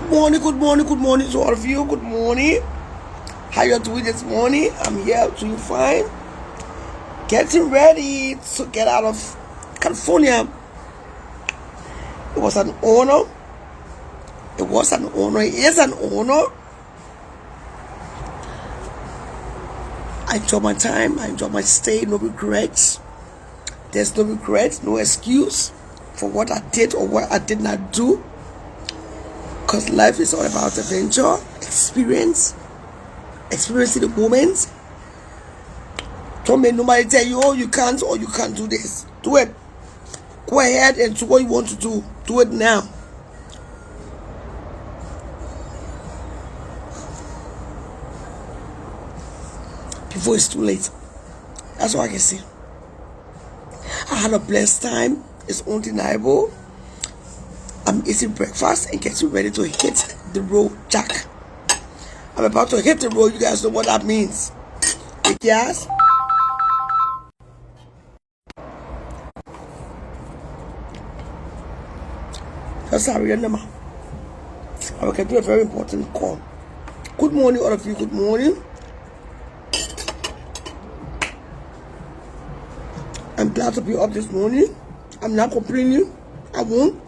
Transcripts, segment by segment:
Good morning to all of you. Good morning. How you doing this morning? I'm here doing fine. Getting ready to get out of California. It was an honor. It was an honor. It is an honor. I enjoy my time. I enjoy my stay. No regrets. There's no regrets, no excuse for what I did or what I did not do. Because life is all about adventure, experiencing the moment. Don't make nobody tell you, oh, you can't or you can't do this. Do it. Go ahead and do what you want to do. Do it now. Before it's too late. That's all I can say. I had a blessed time. It's undeniable. I'm eating breakfast and getting ready to hit the road, Jack. I'm about to hit the road. You guys know what that means. The gas. That's how we number. I can do a very important call. Good morning, all of you. Good morning. I'm glad to be up this morning. I'm not complaining. I won't.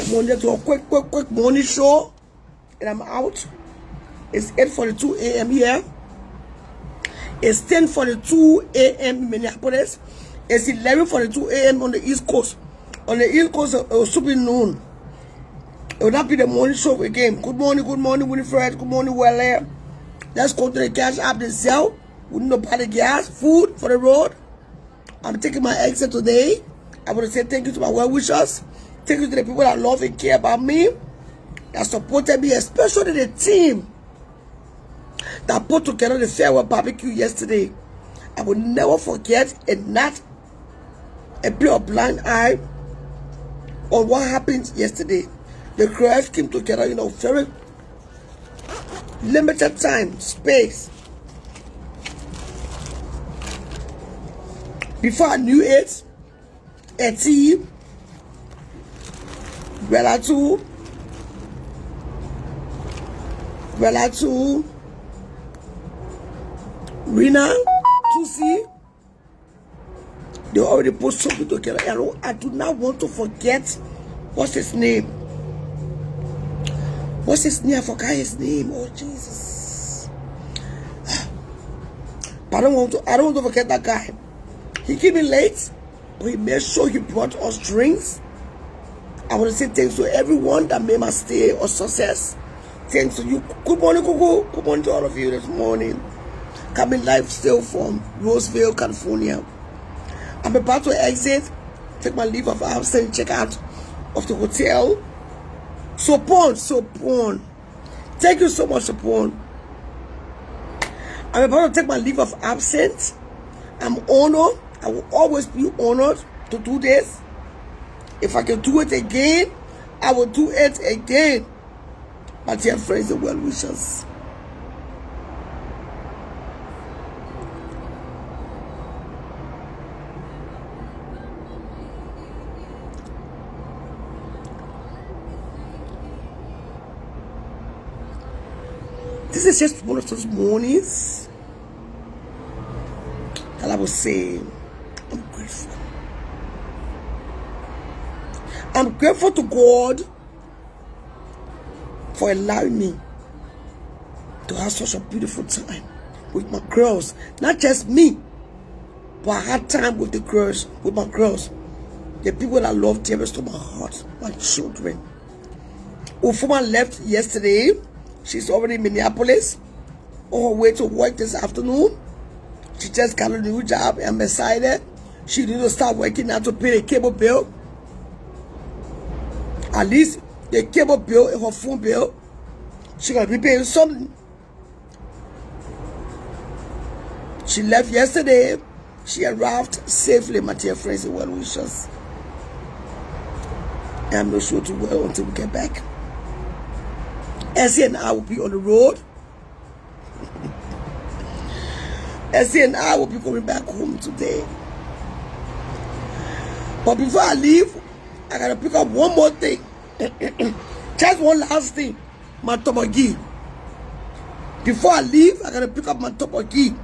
I'm going to do a quick morning show. And I'm out. It's 8:42 a.m. here. It's 10:42 a.m. in Minneapolis. It's 11:42 a.m. on the East Coast. On the East Coast, it will soon be noon. It will not be the morning show again. Good morning, Winifred. Good morning, Welle. Let's go to the cash app and sell. We need to buy the gas, food for the road. I'm taking my exit today. I want to say thank you to my well-wishers. Thank you to the people that love and care about me, that supported me, especially the team that put together the farewell barbecue yesterday. I will never forget and not play a blind eye on what happened yesterday. The crowd came together in a very limited time, space. Before I knew it, a team, Relatu, Rina, Tusi, they already put something together. I do not want to forget what's his name. What's his name? I forgot his name. Oh Jesus! But I don't want to forget that guy. He came in late, but he made sure he brought us drinks. I want to say thanks to everyone that made my stay a success. Thanks to you. Good morning, Kuku. Good morning to all of you this morning. Coming live still from Roseville, California. I'm about to exit, take my leave of absence, check out of the hotel. Sopon. Thank you so much, Sopon. I'm about to take my leave of absence. I'm honored. I will always be honored to do this. If I can do it again, I will do it again. My dear friends and well-wishers. This is just one of those mornings that I will say, I'm grateful. I'm grateful to God for allowing me to have such a beautiful time with my girls. Not just me, but I had time with the girls, with my girls. The people that love dearest to my heart, my children. Ufuma left yesterday. She's already in Minneapolis on her way to work this afternoon. She just got a new job. I'm excited. She needs to start working now to pay the cable bill. At least the cable bill and her phone bill. She's going to be paying something. She left yesterday. She arrived safely, my dear friends and well-wishers. I'm not sure to well until we get back. Essie and I will be on the road. Essie and I will be coming back home today. But before I leave, I gotta pick up one more thing. Just one last thing. My topagi. Before I leave, I gotta pick up my topagi.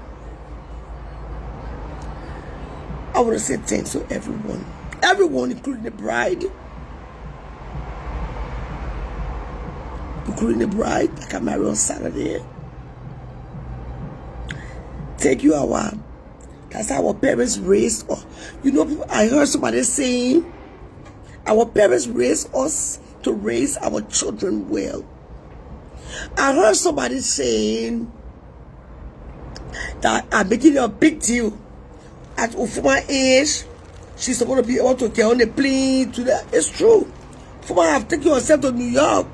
I want to say thanks to everyone. Everyone, including the bride. Including the bride. I got married on Saturday. Thank you, that's how our parents raised us. You know, I heard somebody saying, our parents raised us to raise our children well. I heard somebody saying that I'm making it a big deal. At Ufuma age, she's supposed to be able to get on the plane to that. It's true. Ufuma have taken herself to New York.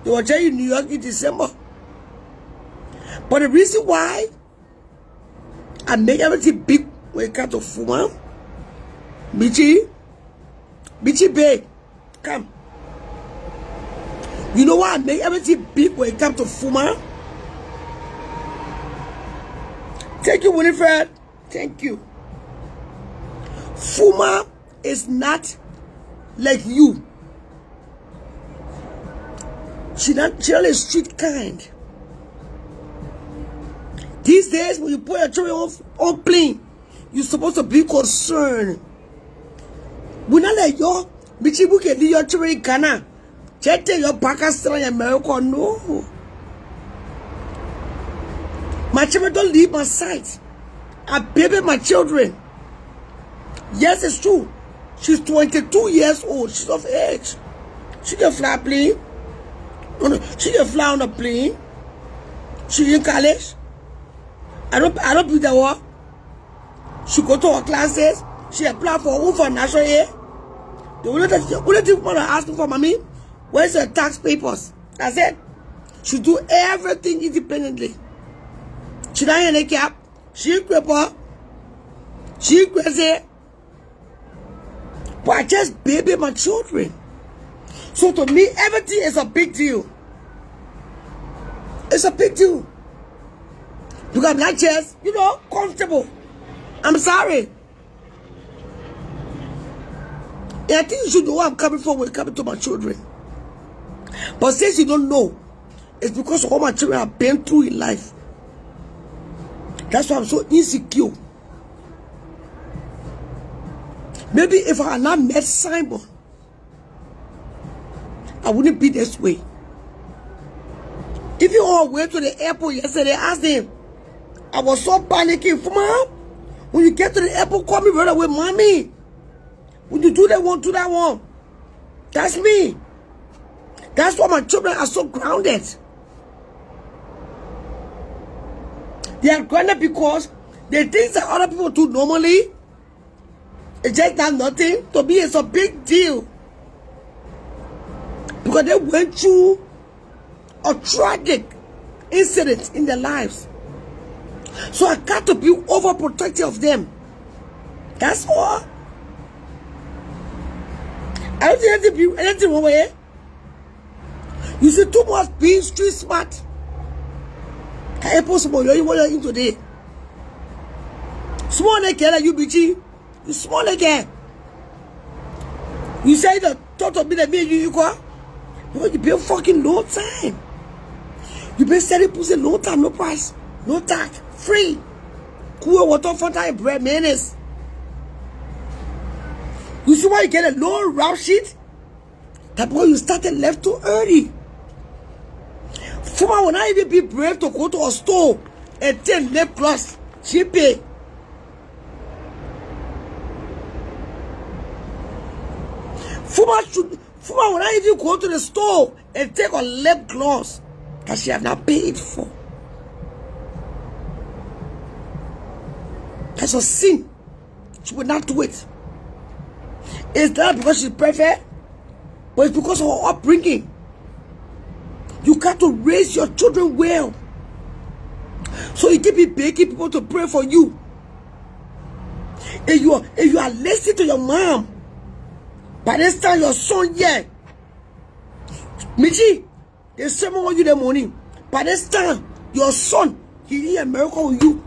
They were just in New York in December. But the reason why I make everything big when it comes to Fuma, Bichi, babe, come. You know why I make everything big when it comes to Fuma? Thank you, Winifred. Thank you. Fuma is not like you. She only street kind. These days, when you put your children on plane, you're supposed to be concerned. We're not like yo, Michibu can leave your children in Ghana. Check your Pakistan in America. No. My children don't leave my side. I baby my children. Yes, it's true. She's 22 years old. She's of age. She can fly plane. She can fly on a plane. She in college. I don't do that work. She go to her classes. She apply for national aid. The only thing mother ask me for, mommy, where's your tax papers? I said, she do everything independently. She don't have any cap. She cripple. She crazy. But I just baby my children. So to me, everything is a big deal. It's a big deal. Because I'm not just, comfortable. I'm sorry. And I think you should know where I'm coming from when it comes to my children. But since you don't know, it's because of all my children have been through in life. That's why I'm so insecure. Maybe if I had not met Simon, I wouldn't be this way. If you all went to the airport yesterday, ask him. I was so panicking. Mom, when you get to the airport, call me right away, mommy. When you do that one, do that one. That's me. That's why my children are so grounded. They are grounded because the things that other people do normally, it's just not nothing. To me, it's a big deal. Because they went through a tragic incident in their lives. So I got to be overprotective of them. That's all. I don't think anything wrong with it. You see too much being street smart. Can you post more? You want into today? Small like that, you bitchy. You small like that. You say the thought of me that me and you go. You been fucking long time. You been selling pussy long time, no price, no tax, free. Cool water, fanta, bread, mayonnaise. You see why you get a low rap sheet? That boy, you started left too early. Fuma will not even be brave to go to a store and take lip gloss. She pay. Fuma will not even go to the store and take a lip gloss that she have not paid for. That's a sin. She will not do it. It's not because she's perfect, but it's because of her upbringing. You got to raise your children well. So you keep begging people to pray for you. If you are listening to your mom, by this time your son here, Michi, they sermon on you the money. By this time, your son, he in America with you.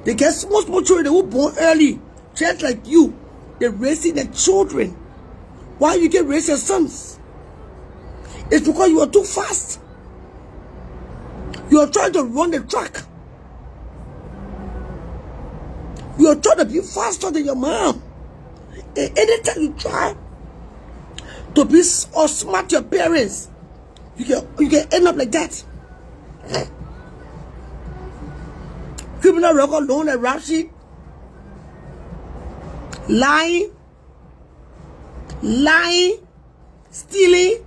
They get small children, they were born early, just like you. they're raising their children. Why you can raise your sons? It's because you are too fast. You are trying to run the track. You are trying to be faster than your mom. And anytime you try to be or smart your parents, you can end up like that. Criminal record, loan and rap sheet, lying, stealing,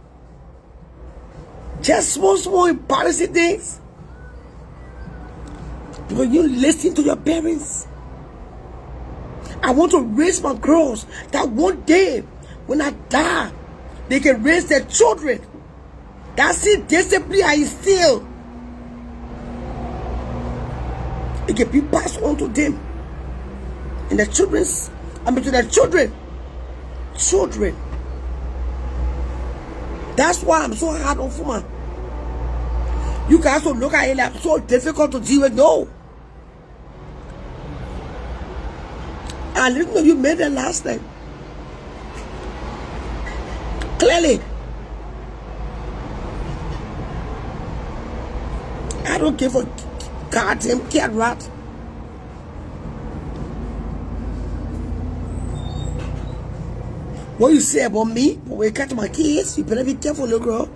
just small embarrassing things. Because you listen to your parents. I want to raise my girls that one day when I die, they can raise their children. That's it. Discipline I instill. It can be passed on to them. And the to their children. Children. That's why I'm so hard on Fuma. You guys don't look at it like so difficult to deal with. No. I didn't know you made it last night. Clearly. I don't give a goddamn cat rat. What you say about me, but when you catch my kids, you better be careful, little girl.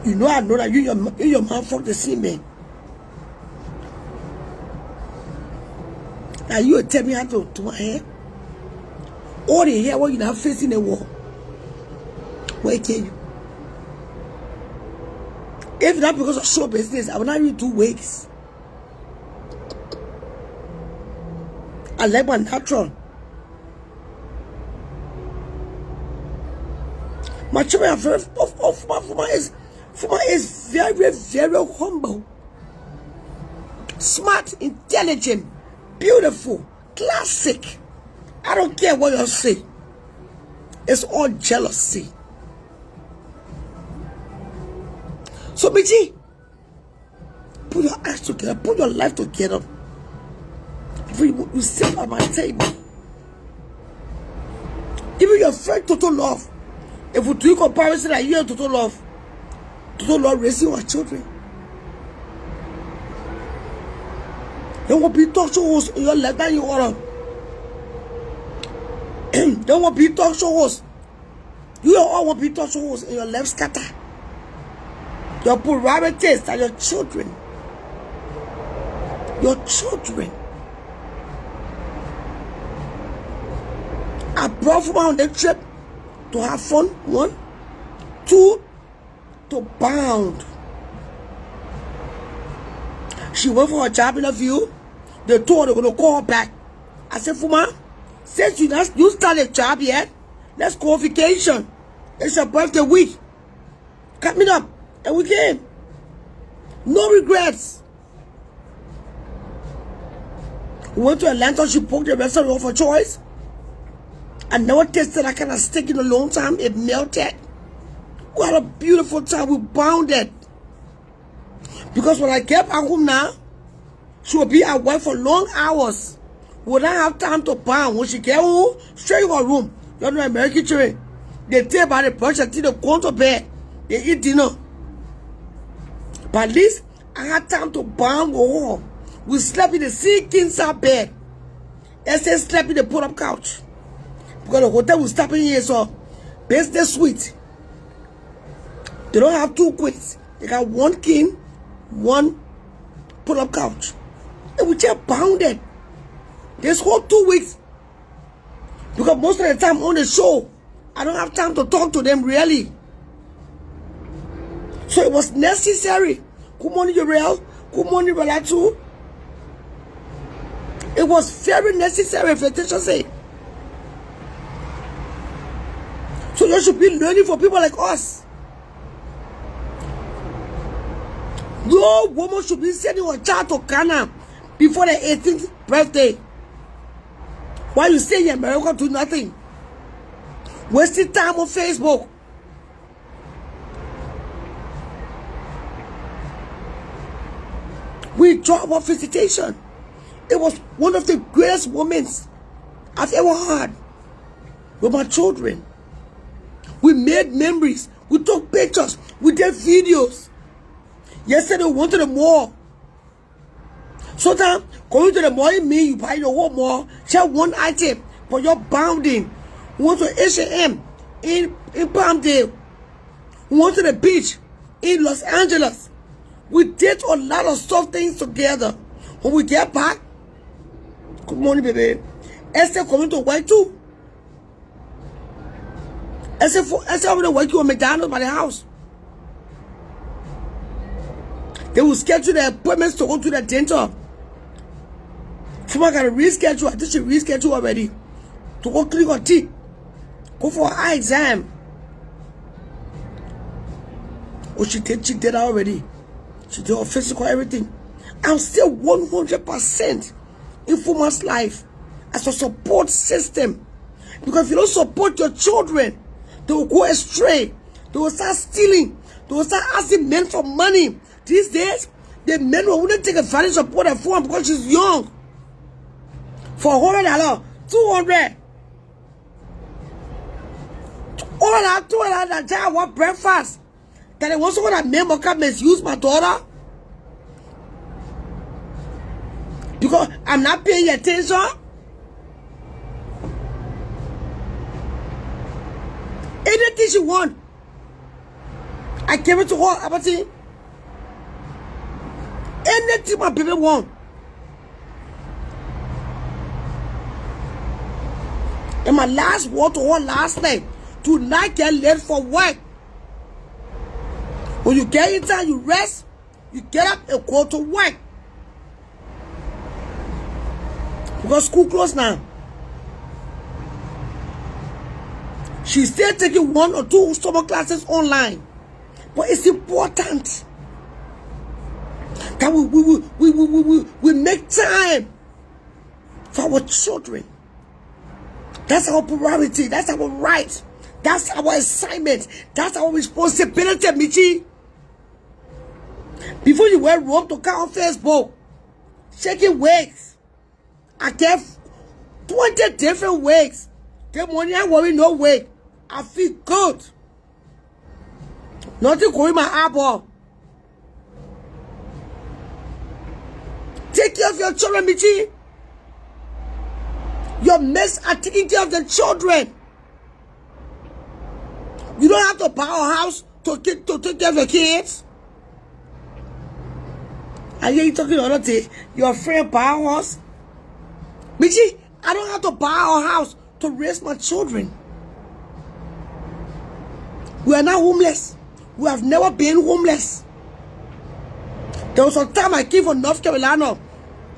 You know I know that you and your mom fuck the same man. Now you tell me how to my hair. All the hair when you're not facing the wall. What I tell you? If not because of show business, I will not even do wigs. I like my natural. My children are very Fuma is very, very humble, smart, intelligent, beautiful, classic. I don't care what you say. It's all jealousy. So, BG, put your eyes together, put your life together. You sit at my table. Even your friend Total Love. If we do comparison that you and Total Love raising our children. There won't be talk shows in your life that you order. There won't be talk shows. You all won't be talk shows in your life scatter. Your priorities are your children. Your children. I brought from on the trip to have fun. 1, 2, to bound. She went for a job interview. They told her they're going to call her back. I said, Fuma, since you started a job yet, let's go on vacation. It's your birthday week. Coming up. And we came. No regrets. We went to Atlanta. She booked the restaurant of her choice. I never tasted that kind of steak in a long time. It melted. We had a beautiful time. We bounded. Because when I get back home now, she will be at work for long hours. We would not have time to bound. When she get home, straight in her room. You know, American children. They take by the brush until they go to bed. They eat dinner. But at least I had time to bound with her. We slept in the king size bed. Esther slept in the pull-up couch. Because the hotel was stopping here, so business suite. They don't have 2 queens. They got 1 king, 1 pull-up couch. And we just bounded. This whole 2 weeks. Because most of the time on the show, I don't have time to talk to them really. So it was necessary. Good morning, Uriel. Good morning, Relatu. It was very necessary, if Letitia say. So you should be learning for people like us. No woman should be sending her child to Ghana before the 18th birthday. While you stay in America, do nothing. Wasting time on Facebook. We drop our visitation. It was one of the greatest moments I've ever had with my children. We made memories. We took pictures. We did videos. Yesterday we went to the mall. Sometimes going to the mall, it means you buy the whole mall, share one item, but you're bounding. We went to H&M in Palmdale. We went to the beach in Los Angeles. We did a lot of stuff things together. When we get back, good morning, baby. Esther coming to work too. Esther coming to work you at McDonald's by the house. They will schedule the appointments to go to the dental. Someone got to reschedule. I think she rescheduled already. To go click on teeth. Go for an eye exam. Oh, she did already. She did her physical, everything. I'm still 100% in Fuma's life as a support system. Because if you don't support your children, they will go astray. They will start stealing. They will start asking men for money. These days, the men wouldn't take advantage of what for because she's young. For $100, $200. All that $200 that child want breakfast. That they want someone that men will come misuse my daughter. Because I'm not paying attention. Anything she want, I gave it to her. About it. Anything my baby want. And my last word to her last night, do not get late for work. When you get in time, you rest, you get up and go to work. Because school closed now. She's still taking 1 or 2 summer classes online. But it's important that we make time for our children. That's our priority. That's our right. That's our assignment. That's our responsibility, Michi. Before you wear rope to come on Facebook, shaking wigs. I get 20 different wigs. The money I worry no wig. I feel good. Nothing going my eyeball. Take care of your children, Michi. Your mess are taking care of the children. You don't have to buy a house to take care of your kids. I hear you talking the other day. Your friend buy a house. Michi, I don't have to buy a house to raise my children. We are not homeless. We have never been homeless. There was a time I came from North Carolina.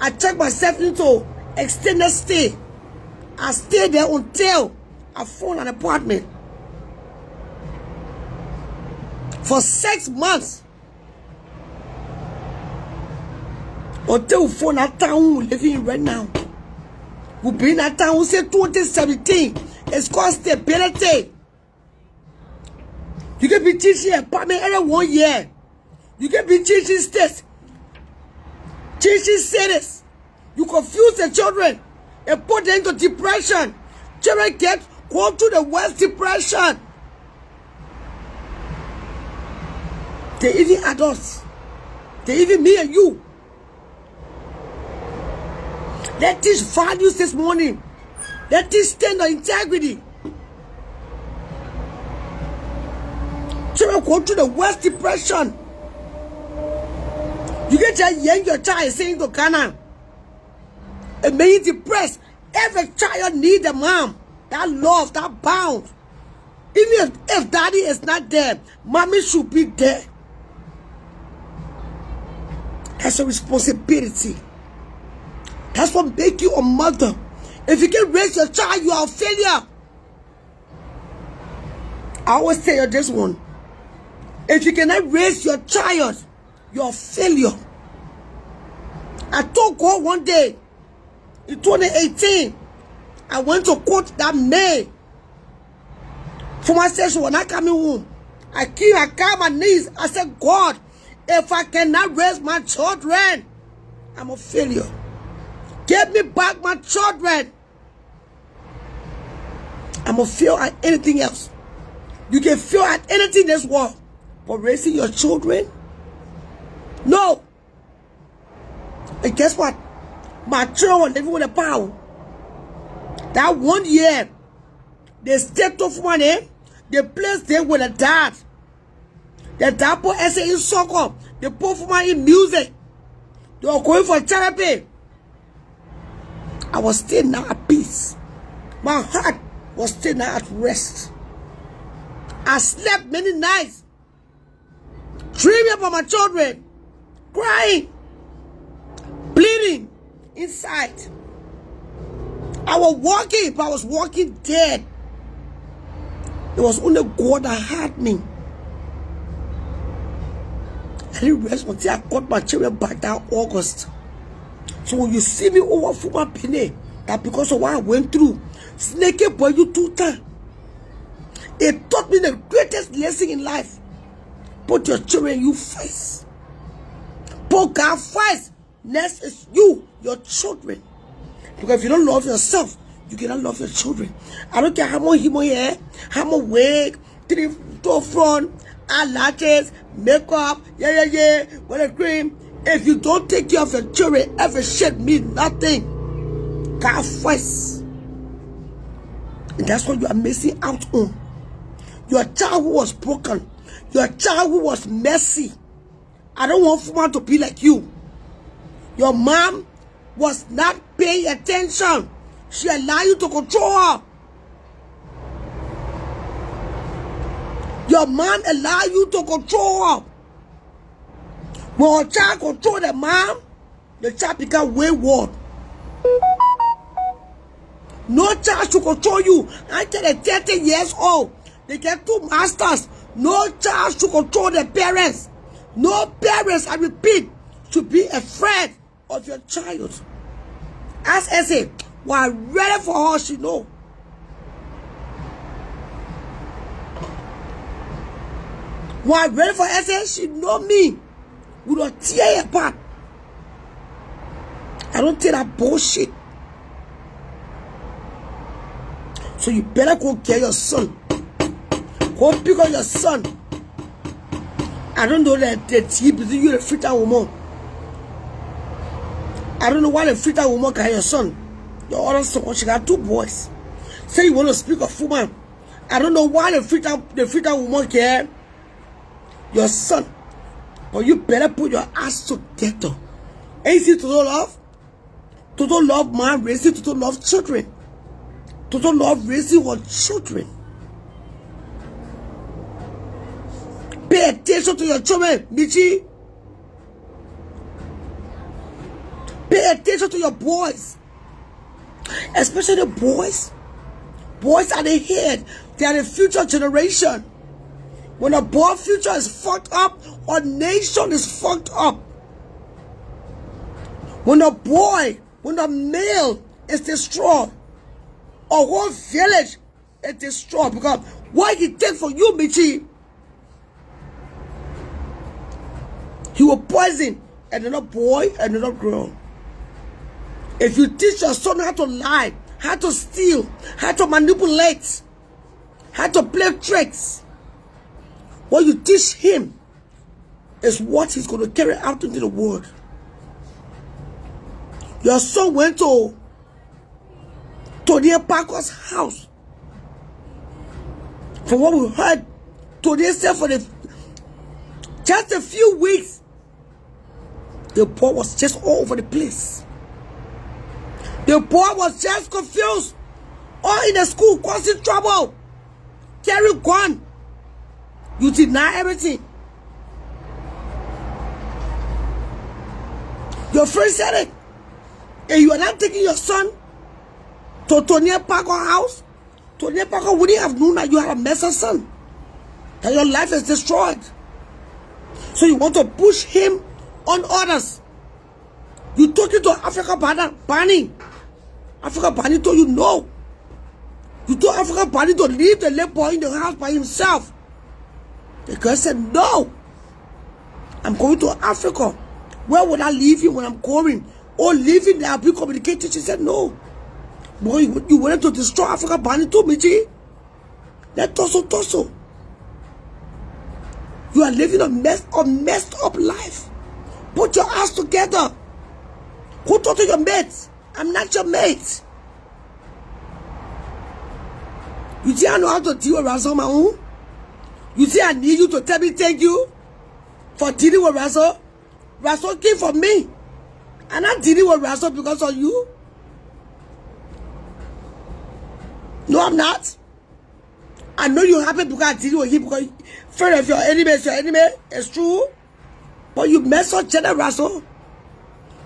I checked myself into extended stay. I stayed there until I found an apartment. For 6 months. Until we found that town we're living in right now. We've been in that town since 2017. It's called stability. You can be teaching apartment every 1 year. You can be teaching states. Teaching cities. You confuse the children and put them into depression. Children go to the worst depression. They even adults. They even me and you. Let's teach values this morning. Let's teach standard integrity. Children go through the worst depression. You get to young your child saying to Ghana. It may be depressed. Every child needs a mom. That love, that bound. Even if daddy is not there, mommy should be there. That's a responsibility. That's what makes you a mother. If you can raise your child, you are a failure. I always tell you this one. If you cannot raise your child, you're a failure. I told God one day, in 2018, I went to court that May. For my session, when I come home, I got on my knees. I said, God, if I cannot raise my children, I'm a failure. Give me back my children. I'm going to fail at anything else. You can fail at anything in this world. But raising your children? No. And guess what? My children were living with the power. That 1 year, they stepped off money. They placed them with a dad. The dad put essay in soccer. They put for money in music. They were going for therapy. I was still not at peace. My heart was still not at rest. I slept many nights, dreaming about my children, crying, bleeding inside. I was walking, but I was walking dead. It was only God that had me. I didn't rest until I got my children back that August. So when you see me over for my penny, that because of what I went through, snake boy you 2 times. It taught me the greatest lesson in life. Put your children you first. Put God first. Next is you, your children. Because if you don't love yourself, you cannot love your children. I don't care how much hair, how much wig, 3 to front, eyelashes, makeup, with a cream. If you don't take care of your children, every shit means nothing. God first. And that's what you are missing out on. Your childhood was broken. Your childhood was messy. I don't want someone to be like you. Your mom was not paying attention. She allowed you to control her. Your mom allowed you to control her. When a child controls the mom, the child becomes wayward. No child should control you until they're 30 years old. They get 2 masters. No child should control their parents. No parents, I repeat, should be afraid of your child. As I say, we're ready for her, she know. We're ready for her, she know me. We don't tear you apart. I don't take that bullshit. So you better go get your son. Go pick up your son. I don't know that the tea between you and the filter woman. I don't know why the filter woman can have your son. Your other son, she got 2 boys. Say you want to speak of woman. I don't know why the filter woman can your son. But you better put your ass together. Ain't it total love? Total love man raising total love children. Total love raising her children. Pay attention to your children, Michi. Pay attention to your boys. Especially the boys. Boys are the head. They are the future generation. When a boy future is fucked up, our nation is fucked up. When a boy, when a male is destroyed, a whole village is destroyed. Because what he did for you, Michi, he will poison another boy, another girl. If you teach your son how to lie, how to steal, how to manipulate, how to play tricks, what you teach him is what he's going to carry out into the world. Your son went to Tony Parker's house. From what we heard, Tony said for just a few weeks, the boy was just all over the place. The boy was just confused. All in the school, causing trouble. Carry gun. You deny everything. Your friend said it. And you are not taking your son to Tony Parker's house. Tony Parker wouldn't have known that you had a messed son. That your life is destroyed. So you want to push him on others. You took it to Africa Barney. Africa Barney told you no. You told Africa Barney to leave the little boy in the house by himself. The girl said, no. I'm going to Africa. Where would I leave him when I'm going? or living there, be communicated. She said, no. Boy, you wanted to destroy Africa, Bani to Michi. That tosso. You are living a messed up life. Put your ass together. Who talk to your mates? I'm not your mate. You see, I know how to deal with Razzle my own. You see, I need you to tell me thank you for dealing with Razzle. Razzle came for me. I'm not dealing with Razzle because of you. No, I'm not. I know you're happy because I deal with him because friend of your enemy is your enemy. It's true. But you mess up Jenna Razzle.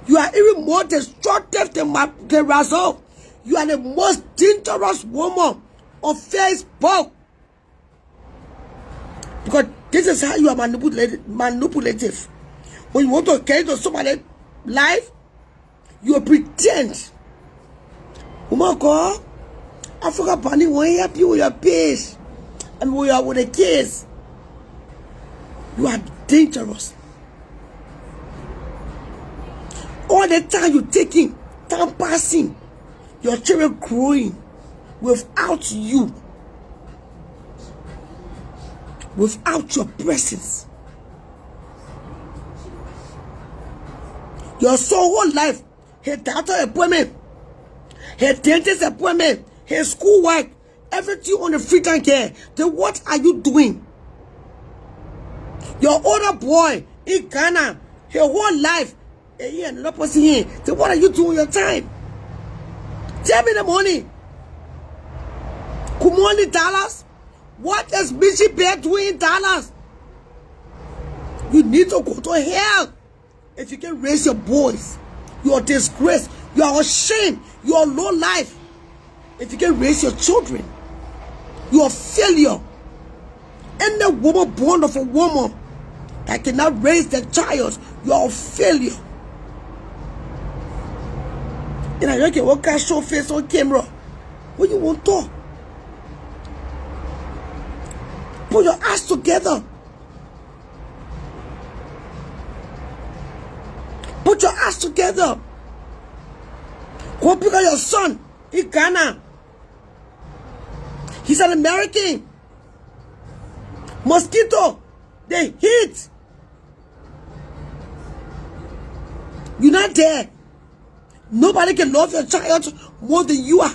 You are even more destructive than Razzle. You are the most dangerous woman on Facebook. Because this is how you are manipulative. When you want to get into somebody's life, you pretend. Oh my God, Africa Bunny won't help you with your peace. And we are with the kids. You are dangerous. All the time you're taking, time passing, your children growing without you. Without your presence. Your whole life, her doctor appointment, her dentist appointment, her schoolwork, everything on the free time care. Then what are you doing? Your older boy in Ghana, her whole life, then what are you doing with your time? Tell me the money. Come on, Dallas. What is Bishop Bear doing in Dallas? You need to go to hell. If you can raise your boys, you are disgraced. You are ashamed. You are low life. If you can raise your children, you are failure. Any woman born of a woman that cannot raise their child, you are a failure. You know, you can walk out, show face on camera. What you want to? Put your ass together. Put your ass together. Go pick up your son in Ghana. He's an American. Mosquito, they hit. You're not there. Nobody can love your child more than you are.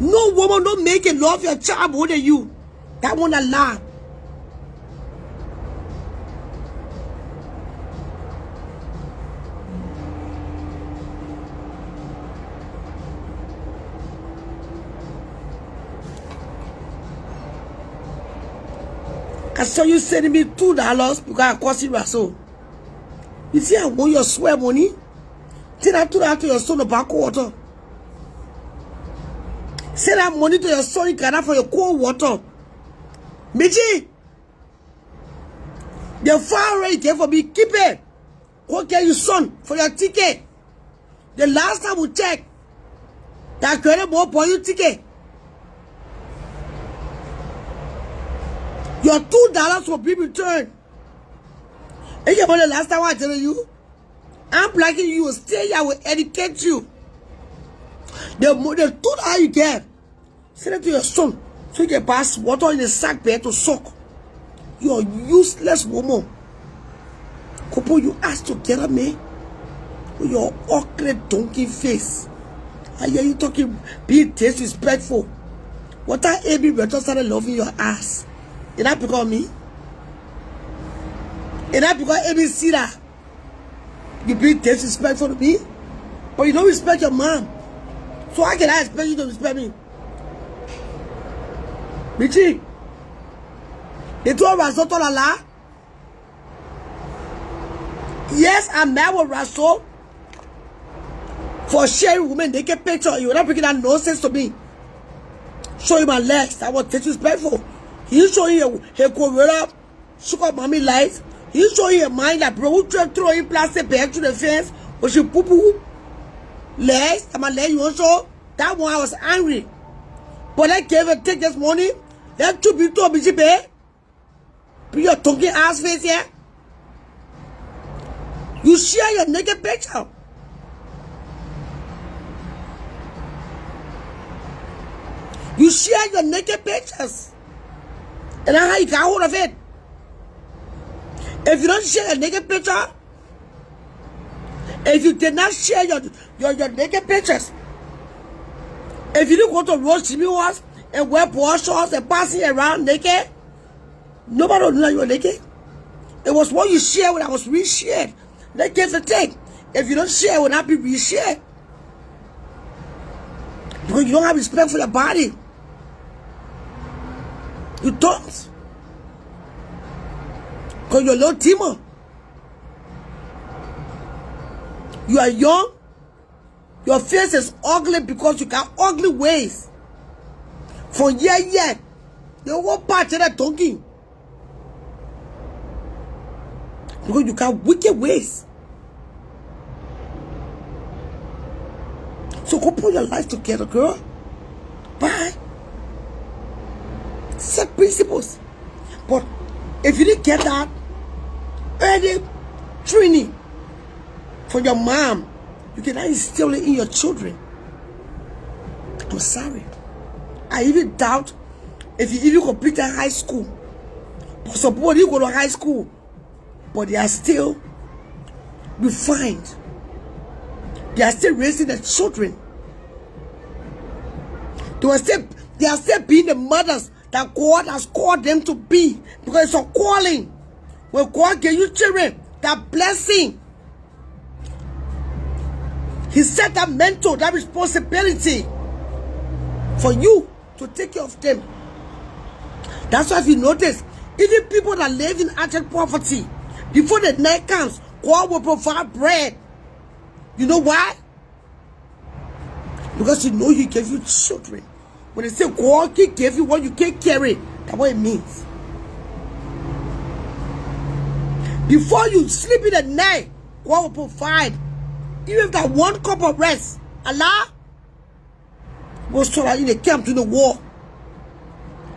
No woman, no man can love your child more than you. That one a lie. I saw you sending me $2 because I cost you Razzle. You see, I want your swear money. Then I took that to your son the back water. Send that money to your son in Ghana for your cold water. Michi, the far rate there for me, keep it. Go get your son for your ticket. The last time we checked, that credit more for your ticket. Your $2 will be returned. And you know the last time I tell you, I'm blacking you, stay here, I will educate you. The $2 you get, send it to your son so you can pass water in the sack bed to soak. You're a useless woman. Couple you ass together, man. With your ugly donkey face. I hear you talking, being disrespectful. What I Amy Reto started loving your ass. Is that because of me? Is that because Amy see that? You be disrespectful to me? But you don't respect your mom. So how can I expect you to respect me? Michi, you told Razzle to la. Yes, I'm mad with Razzle for sharing women naked picture. You were not bringing that nonsense to me. Show you my legs. That was disrespectful. He show you her gorilla, sugar mommy life. He show you a mind that bro who throw in plastic bag to the fence, but she poo poo legs. And my leg you also. That one I was angry. But I gave her take this money. That two people to be pay. Put your talking ass face here. You share your naked picture. You share your naked pictures. And that's how you got hold of it. If you don't share your naked picture, if you did not share your naked pictures, if you didn't go to roast Jimmy Wars and wear boy shorts and passing around naked, nobody would know you were naked. It was what you shared when I was reshared. That gets the thing. If you don't share, it will not be reshared. Because you don't have respect for your body. You don't. Because you're a little demon. You are young. Your face is ugly because you got ugly ways. For year. You won't patch that donkey. Because you got wicked ways. So go put your life together, girl. Bye. Set principles. But if you didn't get that early training from your mom, you cannot instill it in your children. I'm sorry. I even doubt if you even complete high school. But suppose you go to high school, but they are still refined. They are still raising their children. They are still being the mothers that God has called them to be. Because it's a calling. When God gave you children, that blessing, He set that mentor, that responsibility for you to take care of them. That's why if you notice, even people that live in abject poverty, before the night comes, God will provide bread. You know why? Because you know He gave you children. When they say God gave you what you can't carry, that's what it means. Before you sleep in the night, God will provide. Even if that one cup of rest, Allah will start out in the camp to the war.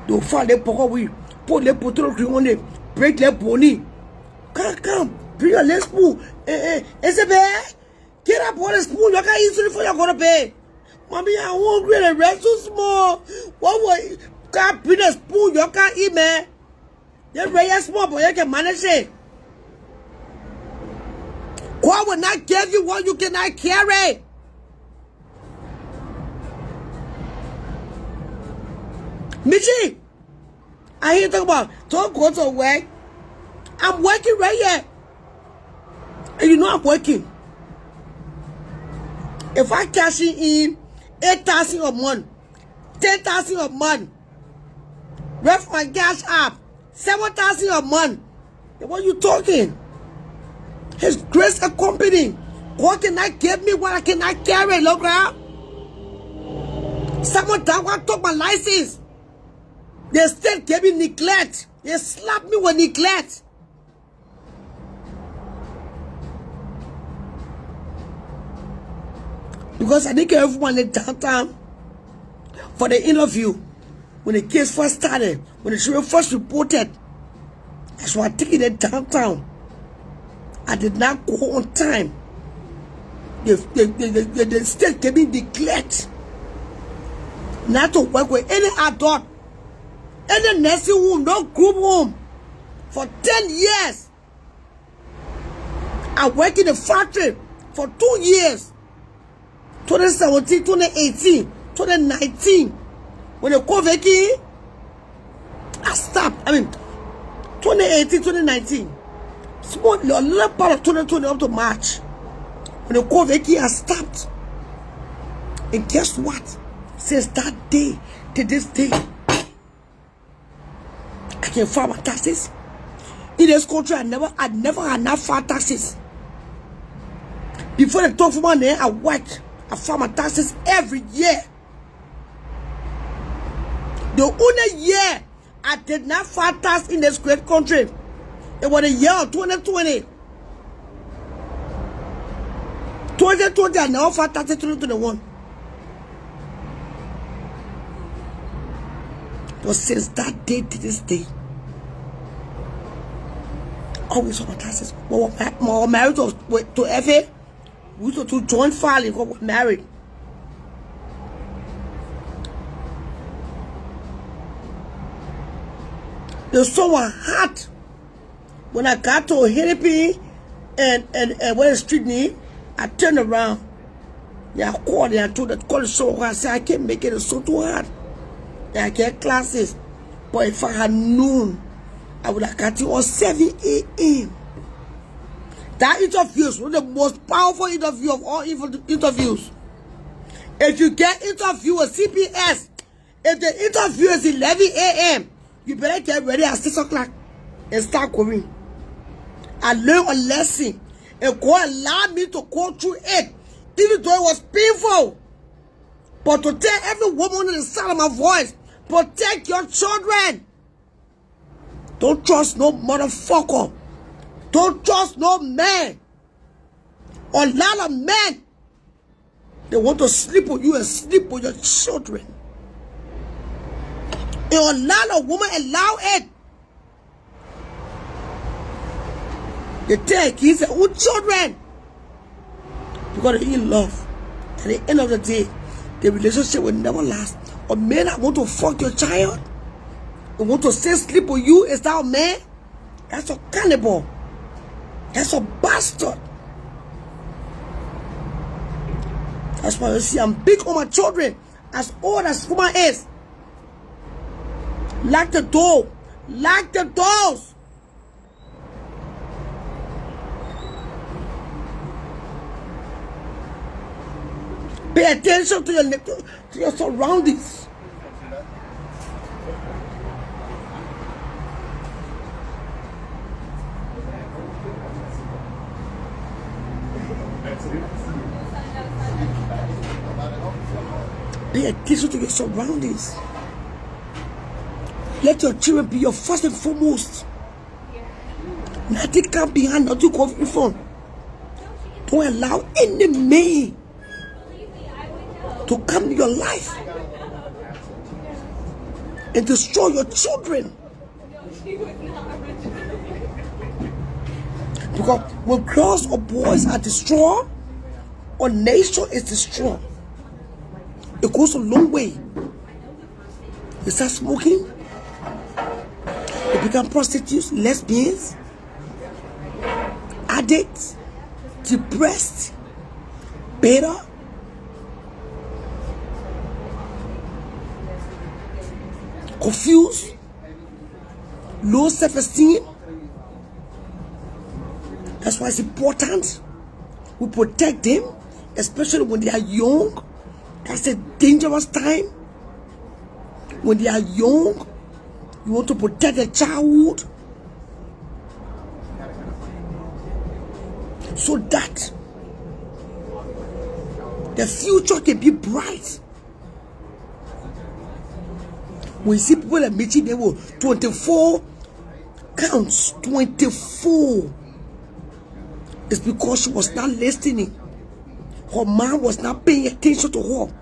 They will find their pocket with, put their potato on it, break their bony. Come, bring your leg spoon. Is it bad? Get up on the spoon. You can't eat it before you're going to bed. Mommy, I'm hungry. The rest too small. What will can't bring a spoon? You can't eat, man. You're very small, but you can manage it. God will not give you what you cannot carry. Michi, I hear you talk about don't go to work. I'm working right here. And you know I'm working. If I cash in 8,000 a month, 10,000 a month, ref my cash app, 7,000 a month, then what you talking? His grace accompanying. God cannot give me what I cannot carry, look around. Someone that want to take my license. They still give me neglect. They slap me with neglect. Because I didn't get everyone in downtown for the interview. When the case first started, when the children first reported, that's why I took it downtown. I did not go on time. They still gave me neglect. Not to work with any adult, any nursing home, no group home. For 10 years. I worked in the factory for 2 years. 2017, 2018, 2019. When the COVID came, I stopped. 2018, 2019. Small, a little part of 2020 up to March. When the COVID came, I stopped. And guess what? Since that day to this day, I can file my taxes. In this country, I never had enough file taxes. Before they talk for my name, I worked. I file my taxes every year. The only year I did not file tax in this great country, it was the year of 2020. 2020, I never filed tax in 2021. But since that day to this day, always on my taxes. But my married to FA, we used to do joint filing because we're married. There's someone hot. When I got to Hennepin and where the street name, I turned around. Yeah, I called and I told the college so I said I can't make it so too hard. Yeah, I get classes. But if I had known, I would have got it on 7 a.m. That interview is one of the most powerful interview of all interviews. If you get interview with CPS, if the interview is 11 a.m., you better get ready at 6 o'clock and start going. I learned a lesson and God allowed me to go through it, even though it was painful. But to tell every woman in the sound of my voice, protect your children. Don't trust no motherfucker. Don't trust no man. A lot of men, they want to sleep with you and sleep with your children. And a lot of women allow it. They take kids and own children because they're in love. At the end of the day, the relationship will never last. A man that want to fuck your child, they want to stay sleep with you, is that a man? That's a cannibal. That's a bastard. That's why you see I'm big on my children. As old as woman is. Lock the door. Lock the doors. Pay attention to your surroundings. Pay attention to your surroundings. Let your children be your first and foremost. Nothing come behind, nothing come in front. Don't allow any man to come in your life and destroy your children. Because when girls or boys are destroyed, or nation is destroyed, it goes a long way. They start smoking, they become prostitutes, lesbians, addicts, depressed, bitter, confused, low self-esteem. That's why it's important we protect them, especially when they are young. That's a dangerous time. When they are young, you want to protect their childhood so that the future can be bright. When you see people that meeting them with 24 counts, 24, it's because she was not listening. Her mom was not paying attention to her.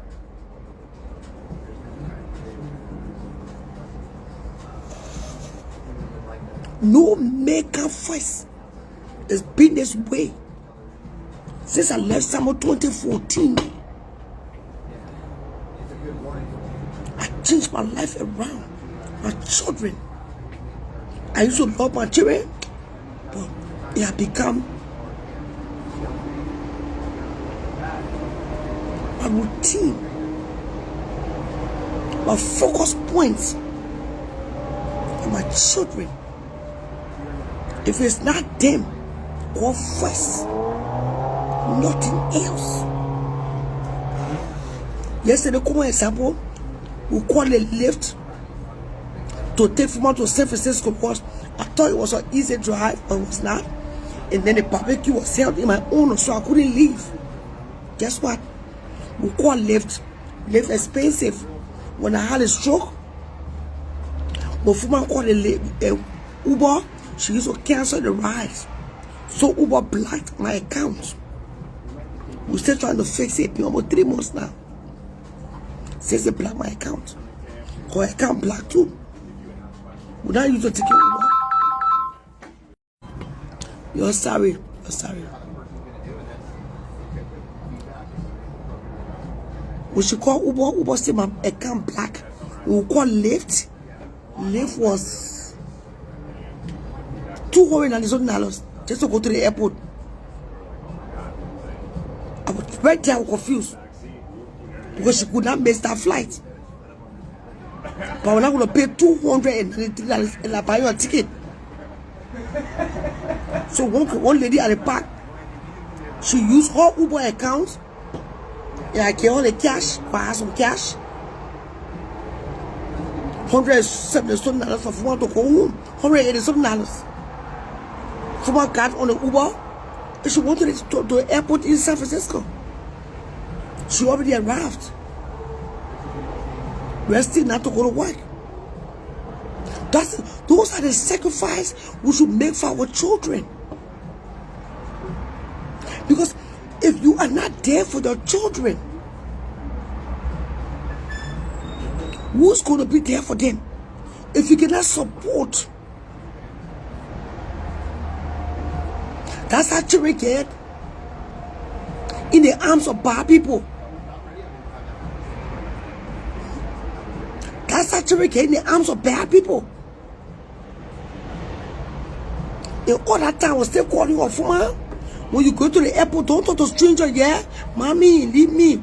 No makeup voice. It's been this way since I left summer 2014. I changed my life around. My children. I used to love my children, but it had become my routine, my focus points on my children. If it's not them, go first. Nothing else. Yesterday, come on example, we called a lift to take from out to San Francisco because I thought it was an easy drive, but it was not. And then the barbecue was held in my own, so I couldn't leave. Guess what? We called lift. Lift expensive. When I had a stroke, before I called a Uber, she used to cancel the rides. So Uber blocked my account. We're still trying to fix it. It's been almost 3 months now since they blocked my account. Her account blocked too. We now use to take Uber. You're sorry. You're sorry. We should call Uber. Uber say my account black. We will call Lyft. Lyft was $200 just to go to the airport. I was right there, I was confused because she could not miss that flight. But we're not going to pay $293 and I buy you a ticket. So one lady at the back, she used her Uber account. Yeah, I gave her the cash. I had some cash. $170 for someone to go home. $180. Someone got on the Uber and she went to the airport in San Francisco. She already arrived. We're still not to go to work. Those are the sacrifices we should make for our children. Because if you are not there for your children, who's going to be there for them? If you cannot support, that's how children get in the arms of bad people. That's how children get in the arms of bad people. In all that time, I was still calling her for when you go to the airport, don't talk to stranger, yeah? Mommy, leave me.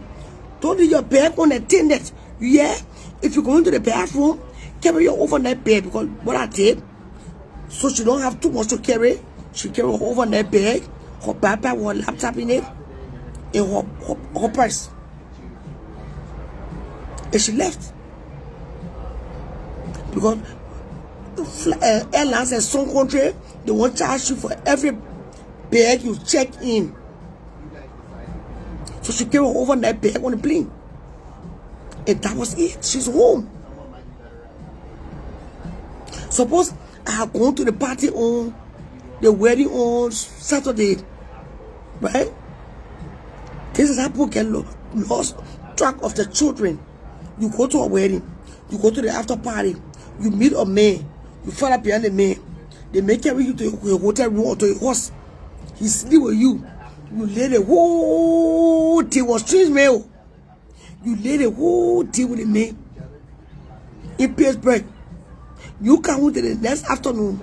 Don't leave your bag on the attendant, yeah? If you go into the bathroom, carry your overnight bag, because what I did, so she don't have too much to carry. She carry her overnight bag, her backpack with her laptop in it, and her purse. And she left. Because airlines in some country, they won't charge you for every bag you check in. So she carried her overnight bag on the plane. And that was it. She's home. Suppose I had gone to the party on the wedding on Saturday, right? This is how people get lost track of the children. You go to a wedding, you go to the after party, you meet a man, you fall up behind the man, they make carry you to your hotel room or to your horse. He sleep with you. You lay the whole day was strange mail. You lay the whole day with the man in Pittsburgh. You come to the next afternoon.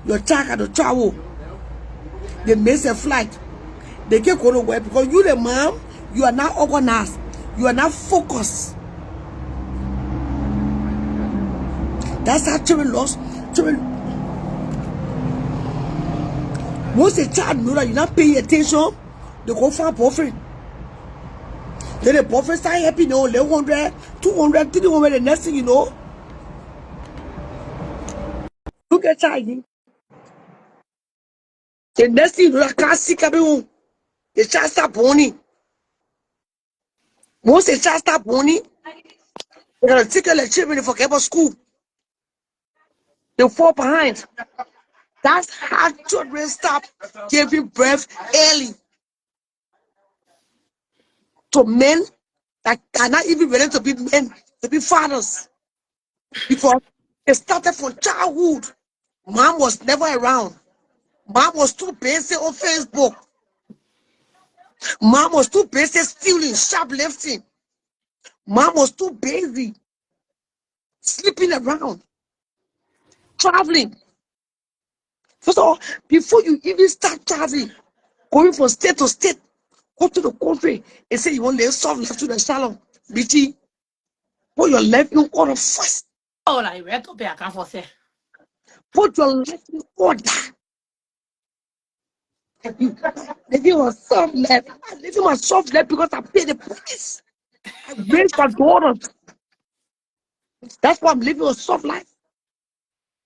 Your child had to travel. They miss a flight. They can't go to work because you the mom, you are not organized. You are not focused. That's how children lost. Children. Once a child know that you're not paying attention, they go for a boyfriend. Then the boyfriend start helping you, 100, 200, 300, the next thing you know, look at child. The next thing you know, I can't see coming. The child start burning. Once the child start burning, they're going to take the children and forget about school. They fall behind. That's how children stop giving birth early to men that are not even ready to be men, to be fathers. Because it started from childhood. Mom was never around. Mom was too busy on Facebook. Mom was too busy stealing, shoplifting. Mom was too busy sleeping around, traveling. First of all, before you even start traveling, going from state to state, go to the country and say you want to soft left to the salon, BT, put your life in order first. Oh, like where to pay account for say? Put your life in order. Living on soft left. I'm living on soft left because I pay the price. I raised my daughters. That's why I'm living a soft life.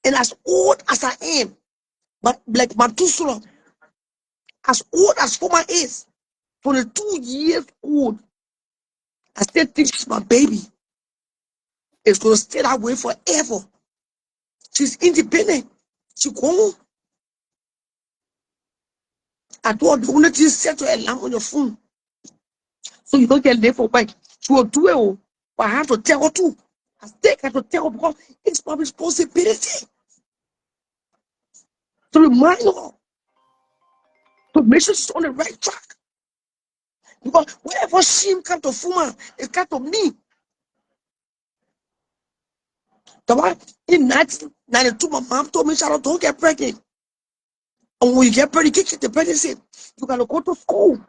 And as old as I am, but like Methuselah, as old as for my age, 22 years old, I still think she's my baby. It's gonna stay that way forever. She's independent. She go. I told the only thing set your alarm on your phone, so you don't get late for work. She will do it, but I have to tell her too. I still have to tell her because it's my responsibility to remind her. make sure she's on the right track. Because whenever shame comes to Fuma, it comes to me. The one in 1992, my mom told me, Charlotte, don't get pregnant. And when you get pregnant, you get the pregnancy. You gotta go to school.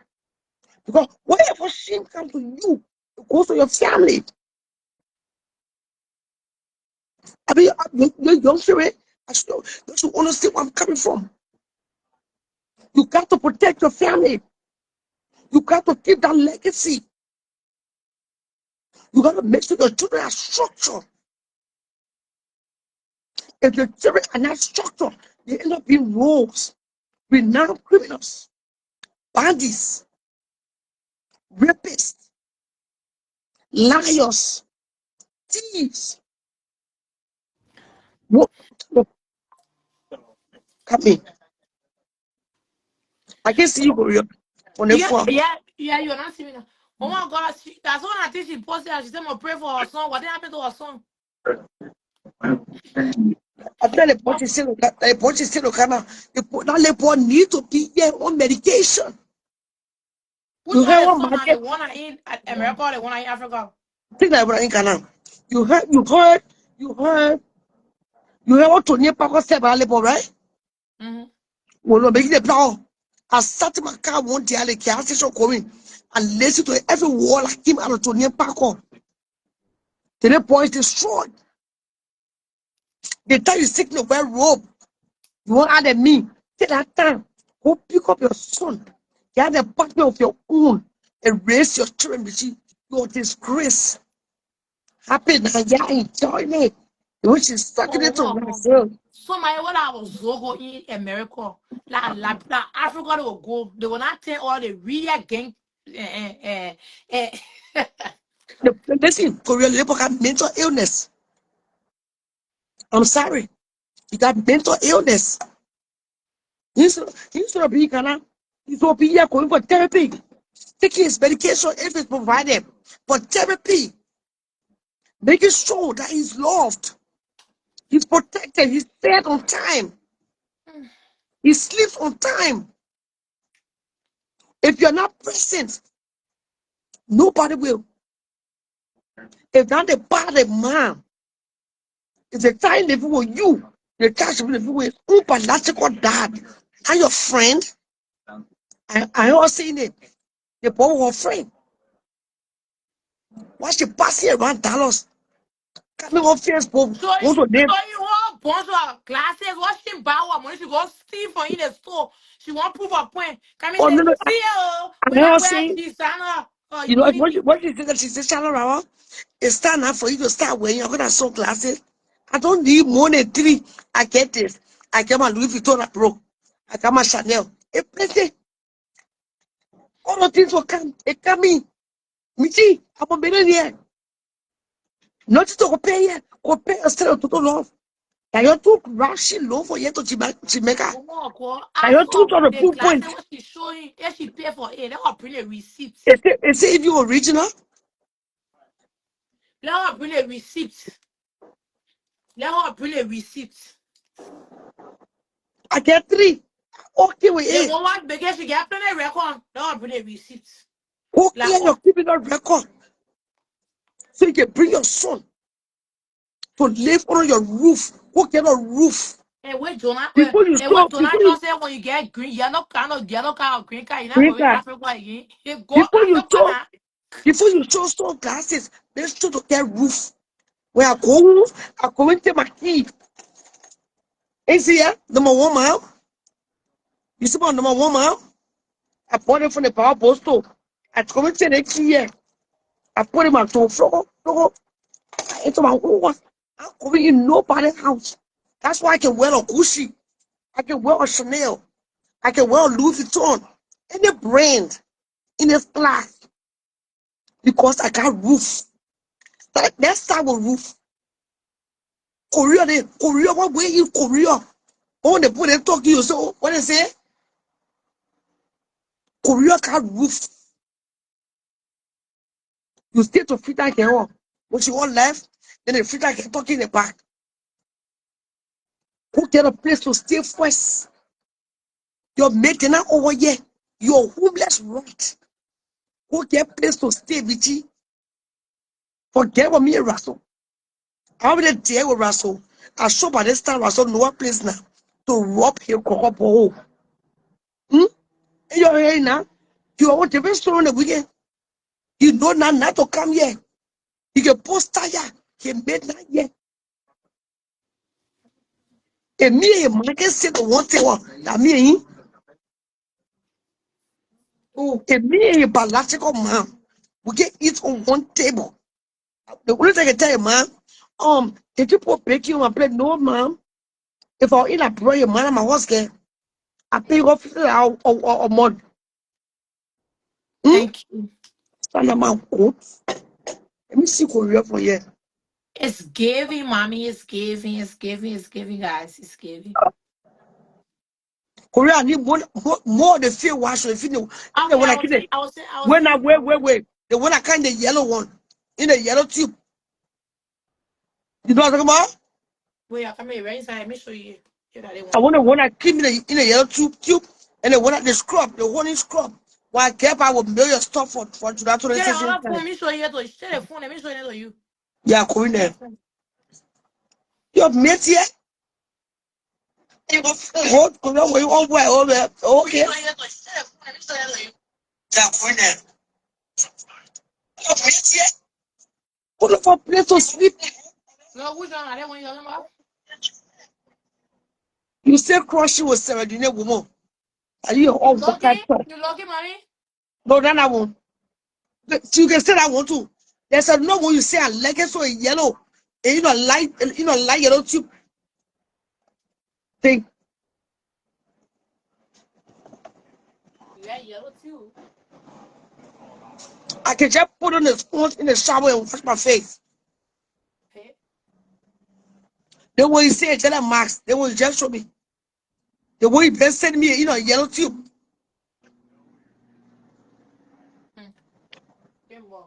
Because whatever shame comes to you, it goes to your family. I mean, you're young, sure, don't you understand where I'm coming from? You got to protect your family. You got to keep that legacy. You got to make sure your children are structured. If your children are not structured, they end up being rogues, renowned criminals, bandits, rapists, liars, thieves. What? Come in. I can see you go on the phone. You're not seeing me now. Oh my God, that's one I think she posted. She said, "I'm pray for her son." What did happen to her son? I tell the boy, still kind of that boy need to be here on medication. Which You one heard is what son? market? The one in America or the one in Africa? Think that in Ghana. You heard what Tony Paco said about labor, right? Well, no, make the plan. I sat in my car one day, the gas station coming, and listen to every wall like him out of Tony Paco. The boy is destroyed. They tell you sick no wear robe. You won't add me. Take that time. Go pick up your son. Get a partner of your own and raise your children with you. Your disgrace. Happy now, yeah, enjoy it. Which is sucking it to Oh, myself. so my when I was go in America, like Africa, they will go. They will not take all the real gang. Listen, Korean people have mental illness. I'm sorry. You got mental illness. Instead of being Ghana, he's going to be here going for therapy. Taking his medication if it's provided. But therapy, making sure that he's loved, he's protected, he's fed on time, he sleeps on time. If you're not present, nobody will. If not the bad man, it's a time living with you. The time living with biological dad and your friend. I was saying it. The boy was friend. Why she passing around Dallas? Coming on Facebook. So, Go to them. you want bunch of glasses? What she buy her money? She go steal from in the store. She want proof of point. Come and Oh say, no, no. see you. We I not was wear saying, designer or you know, unity. what you think that she's a channel around? It's time now for you to start wearing. You're gonna sew glasses. I don't need more than 3. I get this. I get my Louis Vuitton Pro. I got my Chanel. It plenty. All the things will come. It coming. Me see, I'm a millionaire. Not to pay yet. Go pay a still to love. Now you're too rushing low for yet to Jamaica. Oh my God. Now I you're too saw trying to the prove glasses point. what she showing. Yeah, she pay for it. They will bring a receipt. It's if you original. Let her bring a receipt. Let her bring a receipt. I get 3. Okay with The it. woman because she get plenty record. Let her bring a receipt. Go Like clear your criminal record so you can bring your son to live under your roof. Go get a roof. and what Jonah Before you and what stop, Donald Trump said when you get yellow card or green card, you're not green going to card. Africa again. You go Before you Africa show, now. before you show store glasses, make sure to get roof. When I go into my key. Is here number 1 mile? You see about number 1 mile? I bought it from the power post store. I come into the key here. I put it in my toe floor. Into my home. I'm going in nobody's house. That's why I can wear a Gucci. I can wear a Chanel. I can wear a Louis Vuitton. Any brand in this class. Because I got roof. Let's start with roof. Korea, what way in Korea? Oh, they put them talking you. So what they say? Korea got roof. You stay to fit that girl. When she want left, then the fit that girl talking in the back. Who get a place to stay first? Your mate now over here. You're homeless right. Go get place to stay with you. Forget what me Russell. How many day with Russell? I saw by this time Russell no place now to rob him for in your area now. You are what the best on the weekend. You know now not to come here. You can post tire. He made that here. And me and my can say the one thing that me and me and biological man. We get eat on one table. The only thing I can tell you, man, if you put bacon on my plate, no, ma'am. If I eat a prayer, man, I'm a horse girl. I pay off a month. Thank you. Stand on my coat. Let me see Korea for you. It's giving, mommy. It's giving. It's giving. It's giving, guys. It's giving. Korea need more the fear wash. If you know, the Okay, one I I was can. saying, I was saying, I was When I saying, wait. The one I kind the yellow one in the yellow tube. You know what I'm talking about? wait, I come here right inside. Let me show you. You got it I one. want the one I keep in the yellow tube, and the one at the scrub, the one in scrub. Why I kept I will mail your stuff for that to the Share the station. other phone. Let me show you. Share the phone. Let me show you to you. Yeah, Korean Share there. the phone. Your mate here. What? Korea, where you all wear all that? Okay. Yeah, Korean there. Your mate here. Put for place to sleep. No, which one? I didn't want you talking about. You say crushing with 17 woman. Are you You all lucky? vocal? You lucky, mommy? No, then I won't. So you can say I want to. There's a no one you say I like it so yellow. And light yellow tube thing. Yeah, yellow too. I can just put on the sponge in the shower and wash my face. Hey. Then when you say tell them Max, they will just show me. The way you been send me, yellow tube. Hmm. Good boy.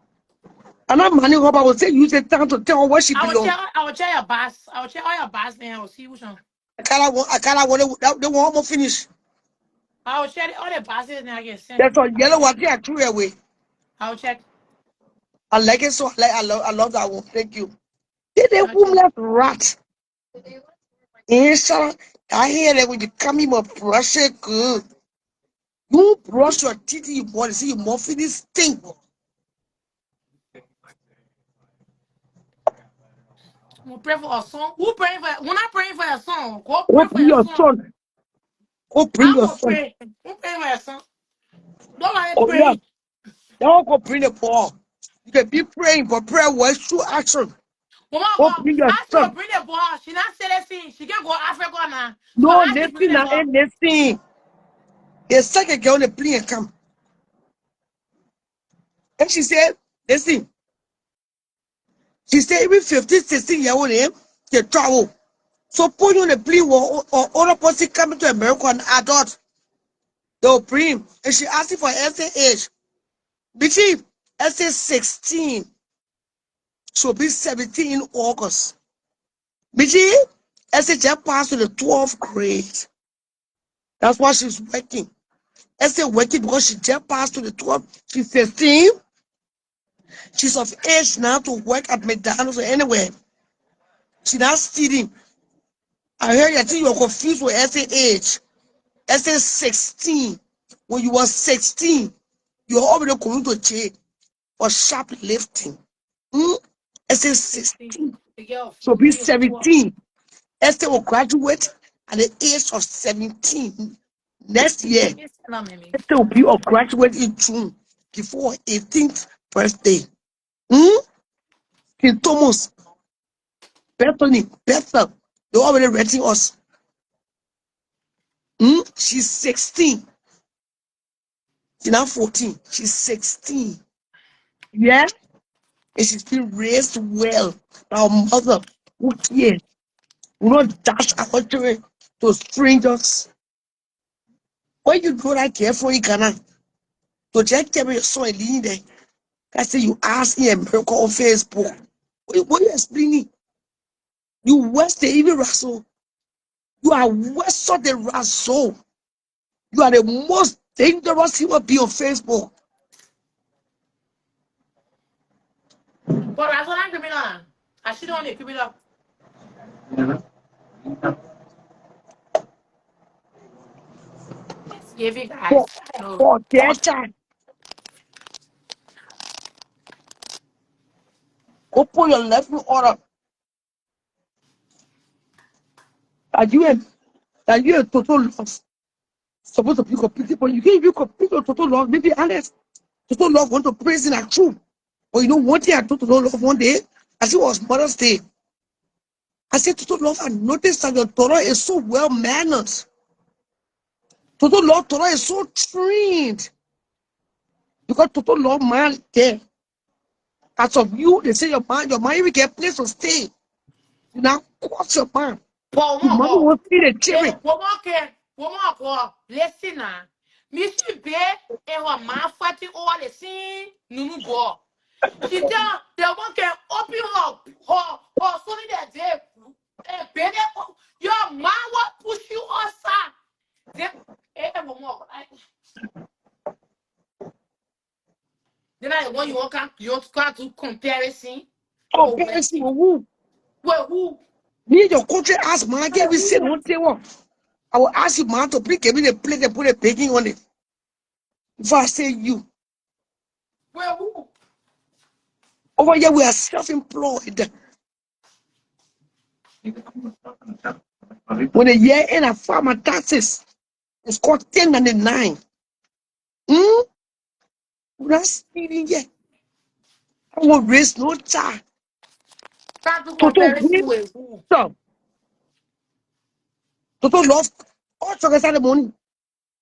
And I'm money up, I will say use the time to tell her where she I will belong. check. I will check your boss. I will check all your boss, man. I will see which one. They won't almost finish. I will check all the bosses and I get sent. That's all I will yellow check. one thing I threw away. I will check. I like it so I love that one. Thank you. Did a I will check. homeless rat. Inshallah, I hear that when you come in my brush it good. You brush your teeth, you want to see you muffin this thing. We'll pray for a song. Who praying for? We're not praying for a song. Go Go pray for bring your your son. son. Go bring I your will son. pray. Who praying for your son? Don't let me Oh yeah. pray. Don't go bring the ball. You can be praying, but prayer was true action. Woman Go go. bring your Ask her to son. bring the ball. She not say that thing. She can go Africa now. So No, ask her to bring listen the now, ball. ain't listen. The second girl on the plane come. And she said, listen, she said even 15, 16 year old they travel. So put you on the plane or other person coming to America an adult. They'll bring him. And she asked him for essay age. Bitchy, essay 16. She'll be 17 in August. Bitchy, essay just passed to the 12th grade. That's why she's working. Essay working because she just passed to the 12th. She's 16. She's of age now to work at McDonald's or anywhere. She's not stealing. I heard you think you're confused with essay age. Essay 16. When you were 16, you're already going to jail for shoplifting. Hmm? Essay 16. 16. The girl So be 15 or 12. 17. Esther will graduate at the age of 17 next year. Yes, tell me, me. Esther will be a graduate in June before her 18th birthday. Hmm? King Thomas, Bethany, Bethel, they're already renting us. Hmm? She's 16. She's now 14. She's 16. Yeah? And she's been raised well by her mother. Who cares? We not dash our children to strangers. When you do that careful, you cannot. To just tell me your son leading there. I say you ask me a miracle on Facebook. What you explaining? You West the even Russell. You are West of the Russell. You are the most dangerous human being on Facebook. But that's what I'm criminal. I should only criminal. Let's give you guys. I know. For that time, open your left order. Are you a total loss? Supposed to be completely, but you can't even complete your total love. Maybe honest. Total love want to praise in a truth. But you know, one day I total love one day, as it was Mother's Day. I said, total love, I noticed that your Torah is so well mannered. Total love Torah is so trained. Because total love man there. As of you, they say your mind will get place to stay. You now cross your mind. But The money will feed the children. woman, listen now. Missy Bay and her man fighting all the scene. Nunu boy. She tell the one can open her sonny that day. And baby, your man will push you outside. Then I want you want to comparison. Oh, Oh, parents, who? well, who? Me, your country ask man, I can't be saying one thing. I will ask you, man, to bring me the plate and put a baking on it. Before I say you. Well, who? Over here, we are self-employed. When a year in a farmer taxes, it's called 1099. That's speeding yet. I will raise no child. Try to Total comparison great with who? stuff. Total love. All sugar the money.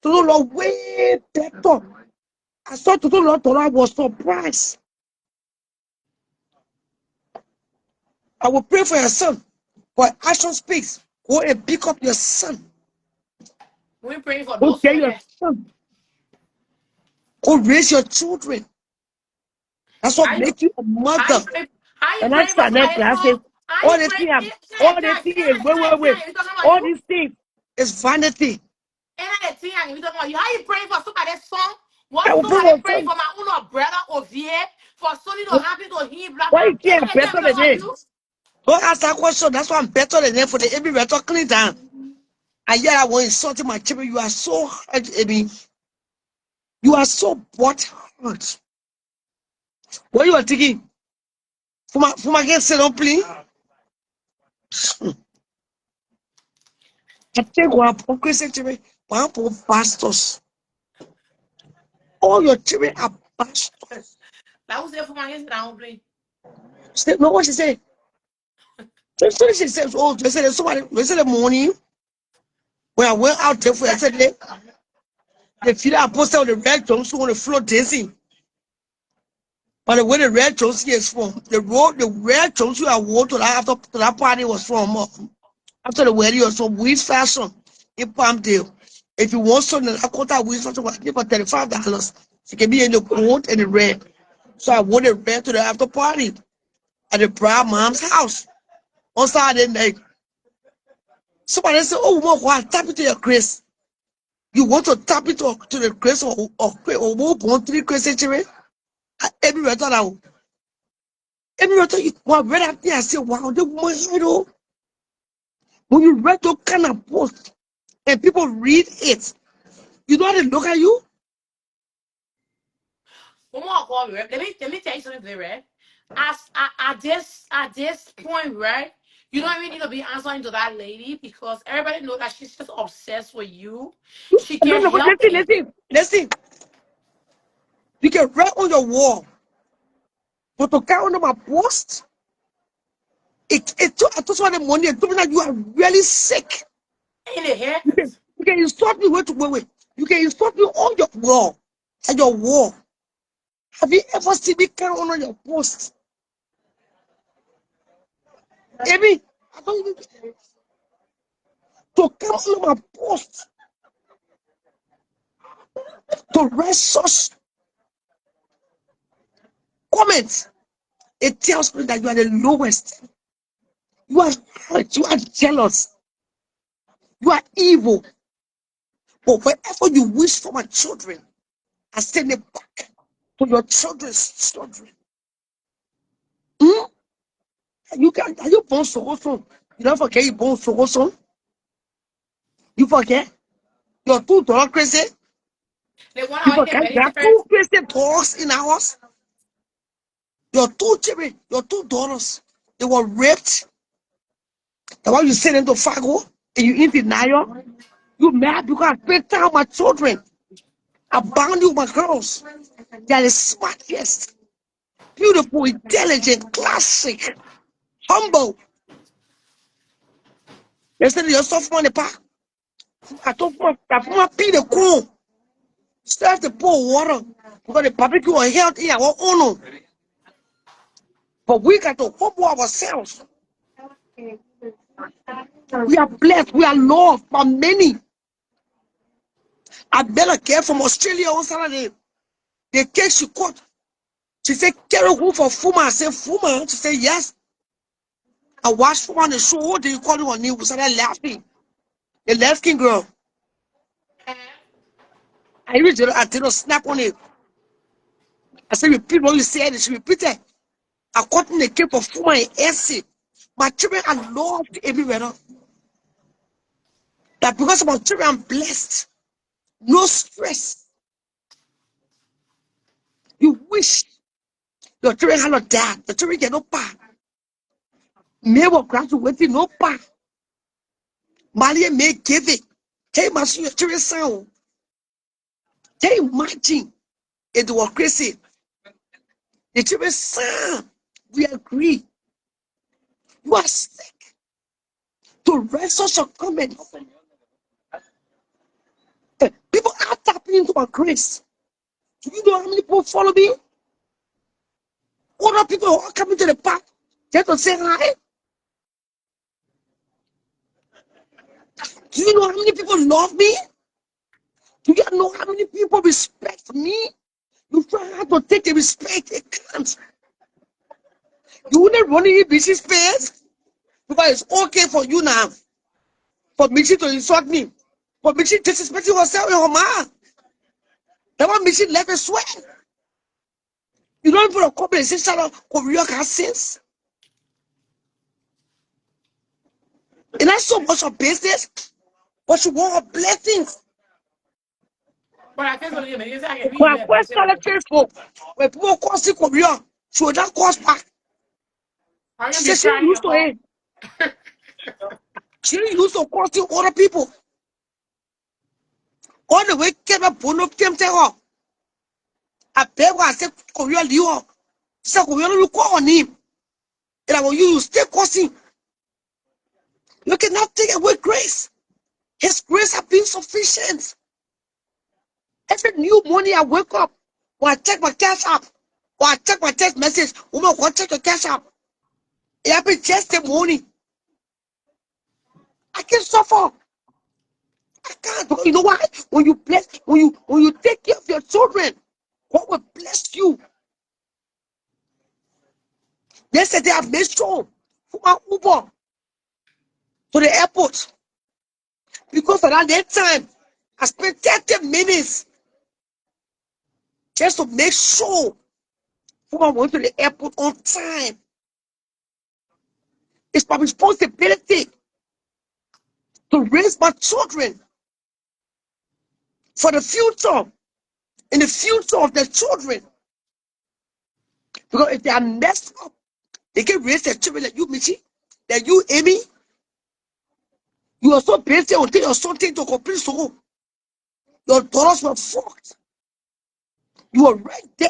Total love way better. I saw total love, I was surprised. I will pray for your son. For action speaks. Go and pick up your son. We praying for Go those tell who your yeah. son. Go raise your children. That's what How you makes you a mother. how you And I praying for stand there somebody classes. small? How All you the praying? things, Ain't all that the thing? things is wait. We talking about All you? these things is vanity. Ain't that thing? We talking about you? How you praying for somebody's son? What I will pray somebody for praying son. for my own brother over here for something to happen to him? Blah Why blah. you Ain't can't that thing? better We than talking about them? you? Don't ask that question. That's why I'm better than them for the every record clean down. And yet I was insulting my children. You are so hurt, Amy. You are so butt hurt. What you are thinking? For my girl, say don't please. I think one Christian children, one pastors. All your children are pastors. That was there for my kids. I don't play. Say, no, what she say? So she says, oh, they said somebody, they said the morning when I went out there for yesterday, they feel I posted on the red Jones on the floor dancing. But the way the red Jones is from, the red Jones I wore to that after to that party was from after the wedding was from Wiz Fashion in Palmdale. If you want something, I quote that Wiz Fashion was for $35. It can be in the gold and the red. So I wore the red to the after party at the bride mom's house on Saturday night. Somebody said, oh, why tap into your grace? You want to tap into to the grace of who born three crazy children? Every return out. Every return you read that thing, I say, wow, the woman you know. When you read those kind of posts and people read it, you know how they look at you? One more call, right? Let me tell you something, right? At this point, right? You don't even need to be answering to that lady because everybody knows that she's just obsessed with you. She No, can't no, but help it. listen. You can write on your wall, but to carry under my post, I just want the money and told me that you are really sick. In the head. You can insult me, wait. You can insult me on your wall, at your wall. Have you ever seen me carry on your post? Amy, I don't even to come on my post to write such comments. It tells me that you are the lowest. You are hurt. You are jealous. You are evil. But whatever you wish for my children, I send it back to your children's children. Hmm? Are you born so? You don't forget you born so. You forget? Your two dogs crazy. The one You out here forget very there are different. two crazy dogs in our house. Your two children, your two daughters, they were raped. The one you send them to Fargo and you in denial. You mad because I spent time with my children. I bound you with my girls. They are the smartest, beautiful, intelligent, classic, humble. They said you're soft money, pa. I told my P the cool. Start to pour water because the barbecue are held in our own. But we got to humble ourselves. We are blessed. We are loved by many. I better care from Australia on Saturday. The cake she caught. She said, carry who for Fuma? I said, Fuma? She said, yes. I watched Fuma on the show. What do you call it on news? I started laughing. The left skin girl. I did not snap on it. I said, repeat what you said. And she repeated. I caught in the cake for Fuma and Essie. My children are loved everywhere. That because of my children, I'm blessed. No stress. You wish your children had a dad. The children get no pa. May will graduate no pa. Maria may give it. Can you imagine your children sound? Can you imagine it was crazy? The children sound. We agree. You are sick to write such a comment. People are tapping into my grace. Do you know how many people follow me? Other people are coming to the park just to say hi. Do you know how many people love me? Do you know how many people respect me? You try hard to take the respect, it can't. You wouldn't run in busy space because it's okay for you now. For Michi to insult me. For Michi disrespecting herself in her mind. That one Michi left a sweat. You don't put a couple and say, shut up, Korea has sense. And that's so much of business, but you want her blessings. But I think only you say I can When I read it. first started Facebook, when people call see Korea, she would not call back. I She can be said she crying used your to heart. it. She used to call to other people. All the way came up, put up, came to her. I beg her, I said, Korea, leave her. She said, Korea, you call on him. And I will you stay causing. You cannot take away grace. His grace has been sufficient. Every new morning I wake up, or I check my cash app, or I check my text message, woman, go check your cash app. It happened just the morning. I can suffer. I can't. Because you know why? When you bless, when you take care of your children, God will bless you. Yesterday I made sure for my Uber to the airport because around that time I spent 30 minutes just to make sure for I went to the airport on time. It's my responsibility to raise my children for the future and the future of their children. Because if they are messed up, they can raise their children like you, Michi, like you, Amy. You are so busy until your son take to complete school. Your daughters were fucked. You are right there.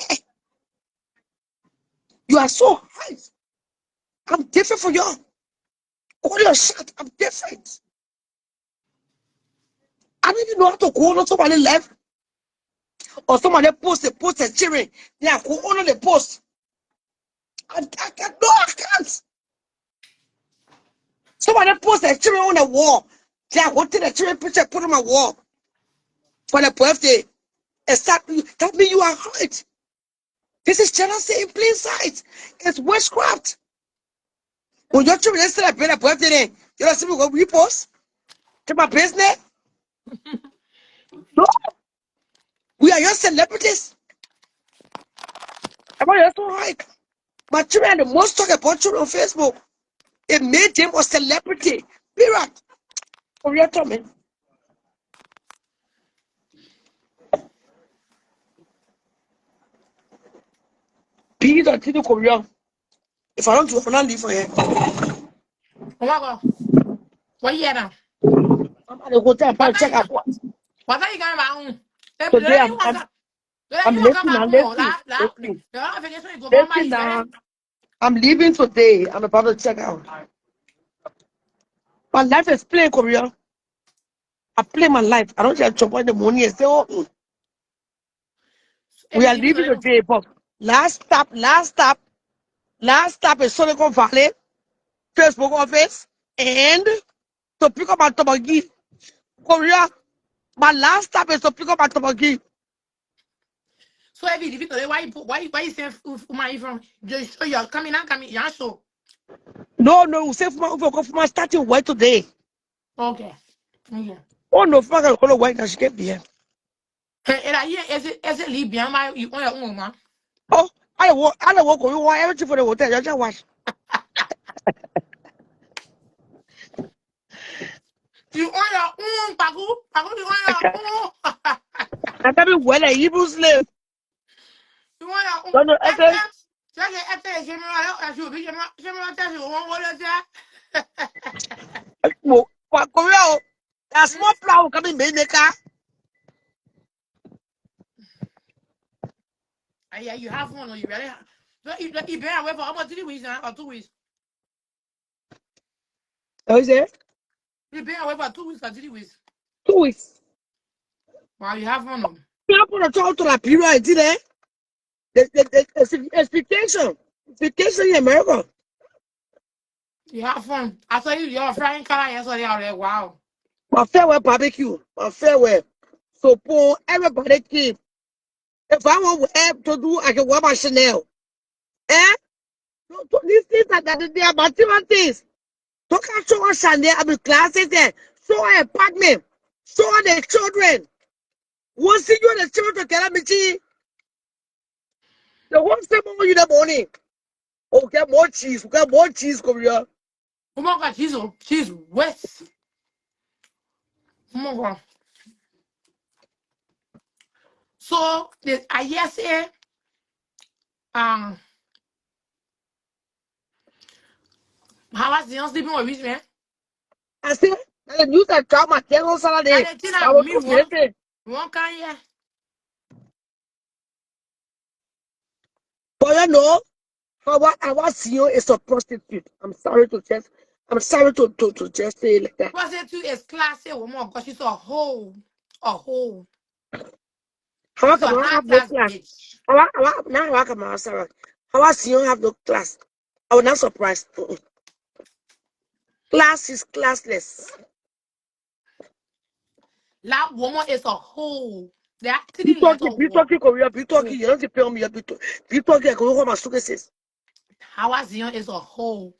You are so high. I'm different from y'all. All your shot, I'm different. I don't even know how to go on somebody left or somebody post a cheering. Yeah, go on the post. I can't. No, I can't. Somebody post a cheering on the wall. Yeah, go take the cheering picture, put on my wall for the birthday. Exactly. That means you are hurt. This is jealousy in plain sight. It's witchcraft. When your children celebrate a birthday, you don't see me go repost to my business. celebrities. Everybody else don't like. But children are the most talk about children on Facebook. It made them a celebrity. Period. Korea told me. Please continue Korea. If I don't do, I will not leave for here. Oh my God. What year now? I'm at the hotel. I'm What trying to are check you out what. what are you going to Today you want to I'm you want to come listening back now. home? Listen. Listen. The other vacation you go home by Listen is very now. I'm leaving today. I'm about to check out. My life is playing Korea. I play my life. I don't just jump on the money and say, oh, we are leaving today. But last stop is Silicon Valley, Facebook office, and to pick up my Tomagi. Korea. My last stop is to pick up my Tomagi. so heavy difficult. Why you say my from just show you're coming and coming, yeah, so No, we say for my starting work today. okay. Okay. Oh no, for my gonna work and she get here. And I hear as a Libyan, my you want your own man. Oh, I don't work. You want everything for the hotel. You just watch. You want your own, Pagu, you want your own. I tell you well, a Hebrew slave. You want your own. Don't know, okay? After general, you be general test you won't want that. Well, for Korea, that small flower coming in the car. Yeah, you have one or you really have. You bear away for almost 3 weeks now or 2 weeks. Oh, is it? You bear away for 2 weeks or 3 weeks. 2 weeks. Wow, you have one of them. You put a talk to la period, did it? The expectation. Expectation in America. You have fun. I tell you, you're a frying color. Yes, they are there. Wow. My farewell barbecue. My farewell. So, for everybody came. If I want to do, I can wear my Chanel. Eh? So these things they are material things. Don't show us Chanel. I'm in classes there. Show our apartment. Show the children. Once you and the children get me tea. The one step over you the morning. Oh, get more cheese. We got more cheese, Korea. Oh my God, she's west. Oh my God. So, I yes, um, how was the sleeping with rich man? I said, I use that job my tail on I Saturday. didn't I think was me okay. one kind, yeah. But you know, I was you is a prostitute. I'm sorry to just say it like that. Was it too is classy woman because she's a whole. How She's a come I high have no class class? bitch. How come I Sarah? How I see you have no class? I was not surprised. Class is classless. That woman is a whole. That three letter word. Korea, be talking. You don't tell me. Be talking. I can go my suitcases. How Zion is a whole.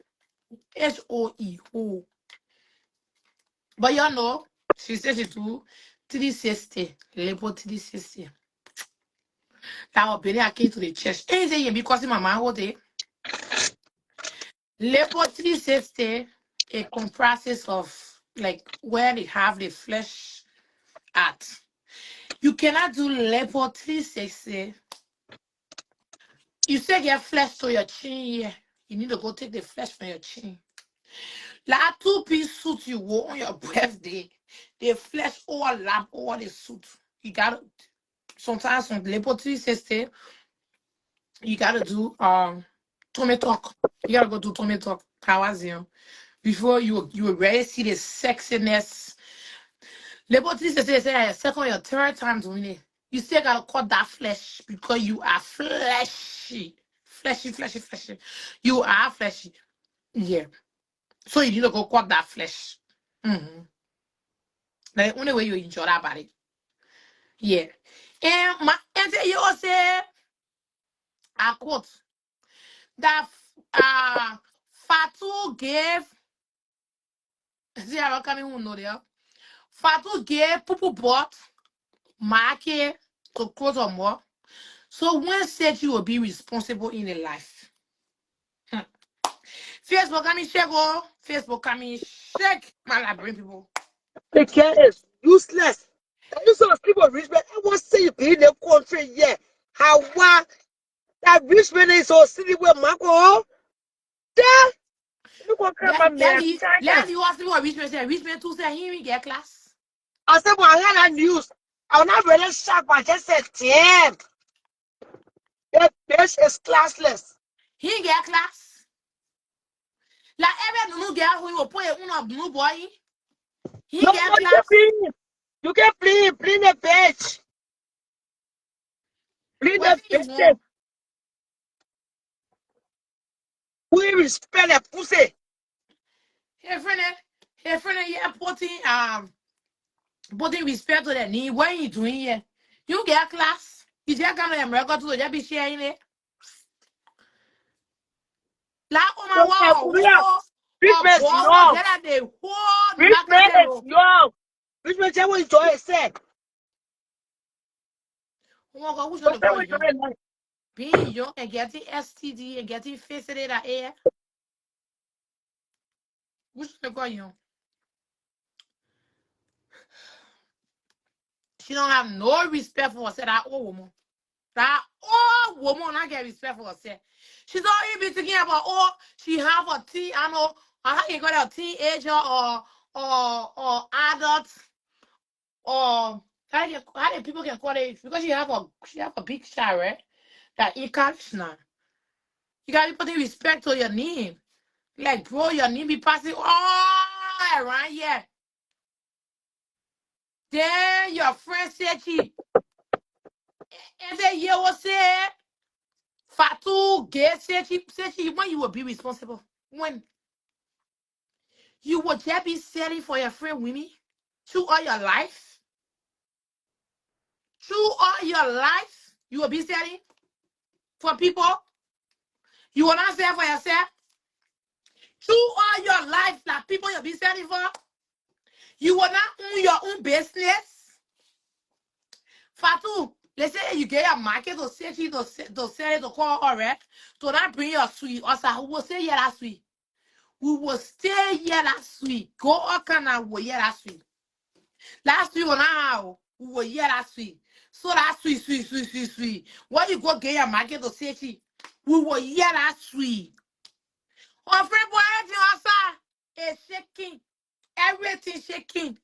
HOE whole. But you know, she said she do 360. Label 360. That was Benny I came to the church. Ain't say because my man hold it. Label 360 it comprises of like where they have the flesh at. You cannot do label 360. You say get flesh to your chin, yeah. You need to go take the flesh from your chin. Like 2-piece suit you wore on your birthday, the flesh all lap all the suit. You gotta sometimes on label 360, you gotta do tummy talk. You gotta go do tummy talk. Powers you before you already see the sexiness. Label 360 say second or third time doing it. You still gotta cut that flesh because you are fleshy. Fleshy. You are fleshy. Yeah. So you need to go cut that flesh. Mm-hmm. The only way you enjoy that body. Yeah. And my auntie you say I quote that Fatu gave see how coming who know there. Fatu gave Pupu bought Maki to close or more. So when said you will be responsible in a life? Facebook coming shake, oh. Facebook coming shake, my Liberian people. The care is useless. And you sort of people rich man. I want to say you be in the country, yeah. How that rich man is so silly with Marco. There, you go come my man. Let you ask me what rich man say. Rich man too say he will get class. I said, well, I heard that news. I was not really shocked, but I just said, damn, that bitch is classless. He get class. Like every new girl who will put a blue boy. He No, get no, class. you can plead the bitch. Plead What the you bitch. want? We respect the pussy. Hey friend, yeah, putting respect to the need. What you doing here? You get class. You just come to America to just be sharing it. Like on my wall, Rich or man is boy, young. that the whole Rich Naka man is zero. young. Rich man, tell what enjoy said. Oh my God, who's Tell gonna call what you? enjoy. Being young and getting STD and getting facilitated at air. Who's gonna call you? She don't have no respect for herself, that old woman. That old woman not get respect for herself. She's not even thinking about, oh, she have a teen, I know, I can call it a teenager or adult or how the people can call it because she have a big child, right? That you can't now. You gotta put in respect to your name. Like bro, your name be passing all around here. Then your friend said she and then you will say Fatu gay said she when you will be responsible. When you will just be selling for your friend Winnie through all your life. Through all your life, you will be selling for people. You will not sell for yourself. Through all your life, like people you'll be selling for. You will not own your own business. Fatu, let's say you get a market to sell it, to sell it, to call all right. To not bring your sweet. Or so we will say yeah that sweet. We will stay yeah that sweet. Go all kind of way yeah that sweet. Last week on how we will yeah that sweet. So that sweet. When you go get a market to sell it, we will yeah that sweet. Our friend boy, everything outside is shaking. Everything shaking.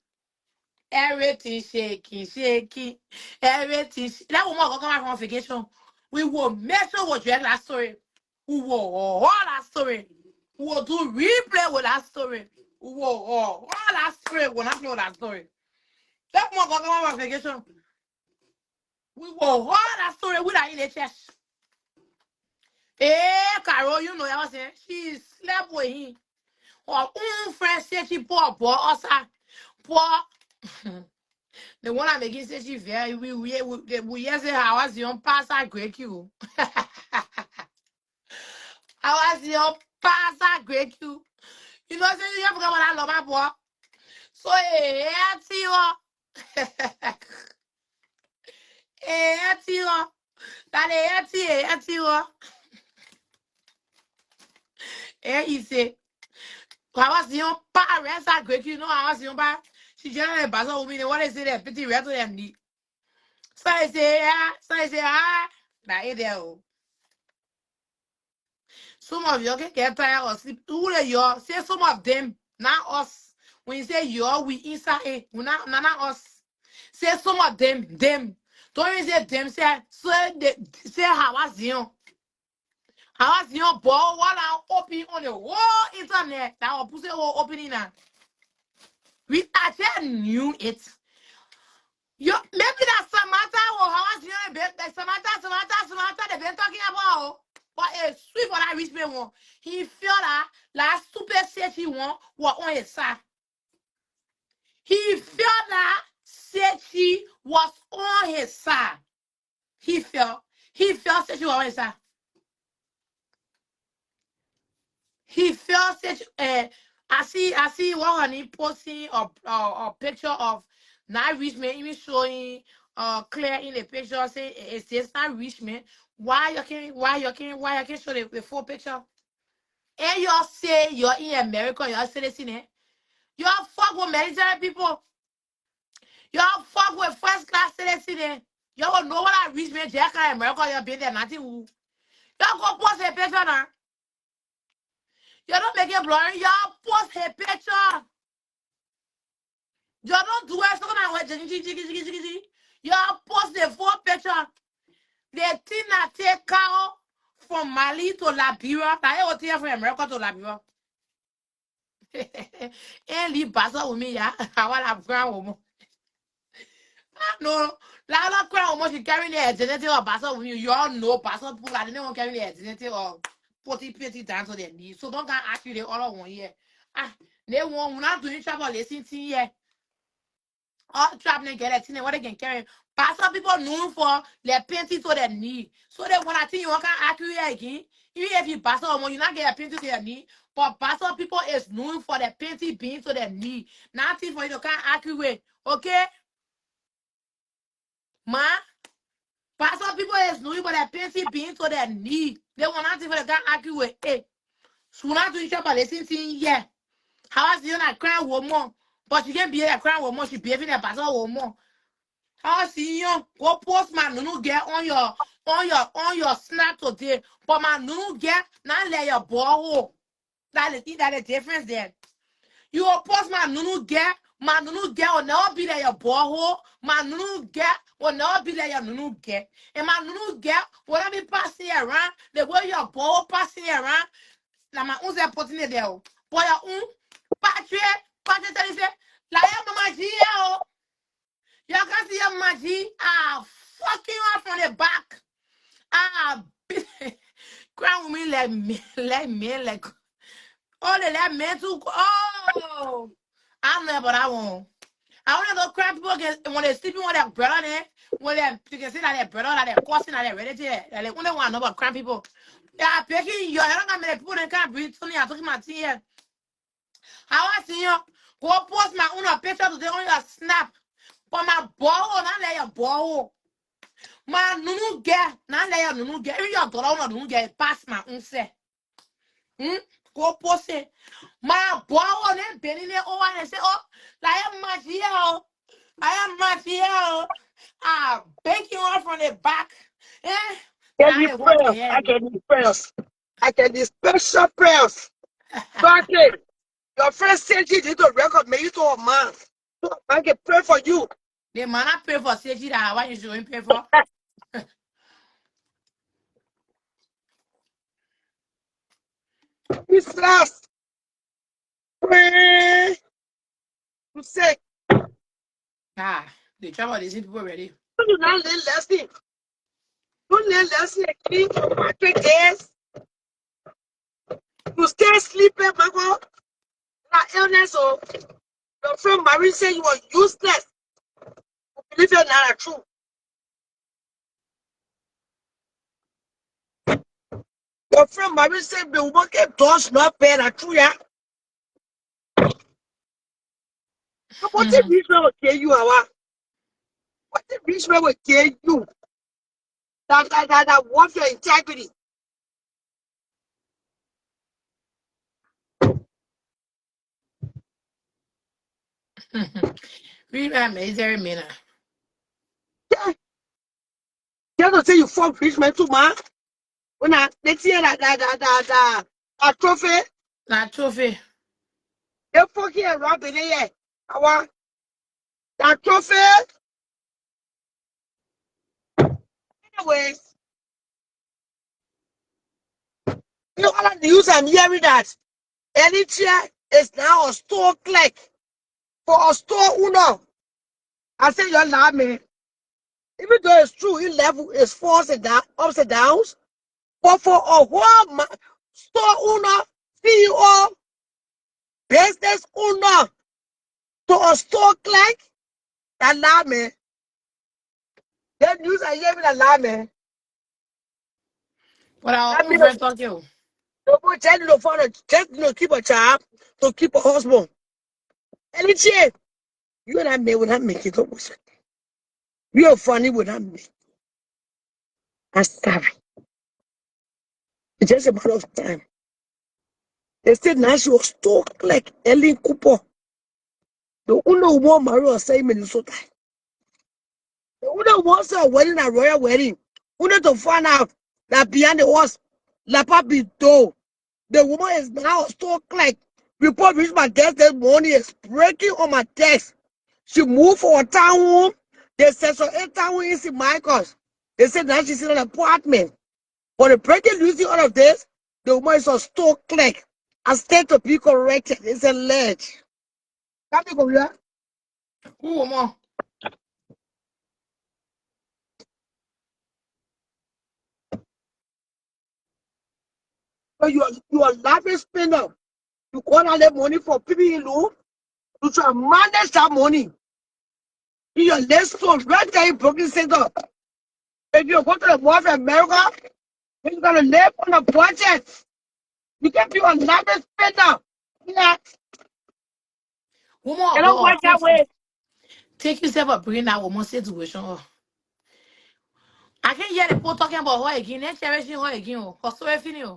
Everything shaking. Everything. That woman will come back from vacation. We will make sure we'll drag that story. We will all that story. We will do replay with that story. We will all that story. We'll not know that story. That woman will come back from vacation. We will all that story with her in the chest. Hey, Carol, you know what I'm saying? She slept with him. Her own friend said she poor boy, also poor. The one I'm making say she very we say how was your pastor great you. How was your pastor great you? You know, say you forgot what I love my boy. So tio, that tio. He say, how was your pastor great you know how was your pa? She generally pass over me. What is it that pity red to them need? So I say that is there. Some of you can get tired of sleep. Who are you? Say some of them, not us. When you say you, we inside it. We not us. Say some of them. Don't even say them. Say how was you? How was you? Boy, what I open on the whole internet. That will put the whole opening now. We actually knew it. You maybe that Samantha or how was you? Samantha, they've been talking about. But a sweet for that rich man one. He felt that last stupid set he won was on his side. He felt that set he was on his side. He felt set he was on his side. He felt set. I see one honey posting a picture of that rich man even showing clear in the picture say it's not rich man. Why you can't show the full picture? And you all say you're in America, you're citizen, eh? You all fuck with military people. You all fuck with first class citizen, eh? You all know what I rich man Jack in America, you've been there, nothing who. Y'all go post a picture now. You don't make it blurry, y'all post a picture. You don't do it, so y'all post the full picture. The thing that take Carol from Mali to Liberia, I will take from America to Liberia. And leave Bassa with me, yeah. I want to crown woman. No, Lala crown woman, she carrying the identity of Bassa with you. You all know Bassa people, I didn't want to carry the identity of 40 down to their knees. So don't ask you the other one here. Ah, they won't not doing trouble, listen to you. All traveling get it, what they can carry. Pastor people known for their painting to their knee. So that when I think you can accurate again, even if you pastor or you not get a painting to their knee, but pastor people is known for their painting being to their knee. Nothing for you to can accurate. Okay? Ma, pastor people is known for their painting being to their knee. They want nothing for the can accurate. Hey, so not to each other, listen to yeah. How is you not crying woman? But she can't be a crying woman, she behaving a pastor woman. I see you go post my nunu get on your snap today, but my nunu get not let your ball. That is the difference there. You will post my nunu get will never be there your ball. My nunu get will never be there your nunu get, and my nunu get will not be passing around the way your ball passing around. Now my own putting it there. Boy, your own Patrick, tell you say, like mama G. You can see your magic. Fucking off from the back. Crown me like me, like all the let men too. Oh, I know, but I won't. I want to go cry people when they're sleeping with their brother there. When they you can see that their brother, that they're causing, that they're ready to. Like when they want to know about crying people. Yeah, picking you. I don't got many people that can't breathe. Tony, I'm talking about here. How I see you go post my own picture today on your snap. But my ball, not let your ball. My nunu get, not let your nunu get. If your daughter not nunu get, pass my own say. Go post it. My ball on them bending it over and say, oh, I am my here. I am my here. Bake you off from the back. Eh? Get Now these they want to prayers. hear I me. get these prayers. I get these special prayers. Exactly. Your friend said you did a record, maybe to a man. So I can pray for you. The man I pay for safety that what you showing pay for. This last pray to say, The trouble is people already. do not let Leslie. Don't let Leslie clean for Patrick days. You stay sleeping, Mago. That illness, or your friend Marie said you were useless. Believe it not true. Your friend Marie said the woman kept doors not bad at true, yeah. What the reason will kill you, Awa? What the reason will kill you? That wants your integrity. We amazing man. Yeah. You don't say you fuck rich man too, man. When I next year that trophy, That trophy. you fucking robbing it, yeah. Awa, that trophy. Anyways, you know all the news I'm hearing that any chair is now a store clerk for a store owner. I say you're not me. Even though it's true, your level is falls and down, ups and downs. But for a whole store owner, CEO, business owner, to a store clerk, that lie, man. That news I hear me that lie, man. But our That own means friend talk you. nobody tell you to find a just keep a job, to keep a husband. Any chair, you and I may will not make it up with it. We are funny without me. I'm sorry. It's just a matter of time. They said now she was talk like Ellen Cooper. The only one Mario say Minnesota. The only one say a wedding, a royal wedding. Only to find out that behind the horse, La Papi Do. The woman is now talk like report reached my desk this morning is breaking on my desk. She moved for a town home. They said so 8 town homes in Michael's. They said now she's in an apartment. For the breaking news all of this, the woman is a store clerk. I state to be corrected. It's alleged. Come here. Who woman? So you are laughing spinner. You call out the money for people in loan. You try to manage that money. In your next store, right there in Brooklyn Center. If you go to the Mall of America, you're gonna live on a budget. You can be a laughing spinner. Yeah. Woman It of don't God, work that way. take yourself a bring that woman situation. I can't hear the people talking about her again. They're cherishing her again. Her story finish.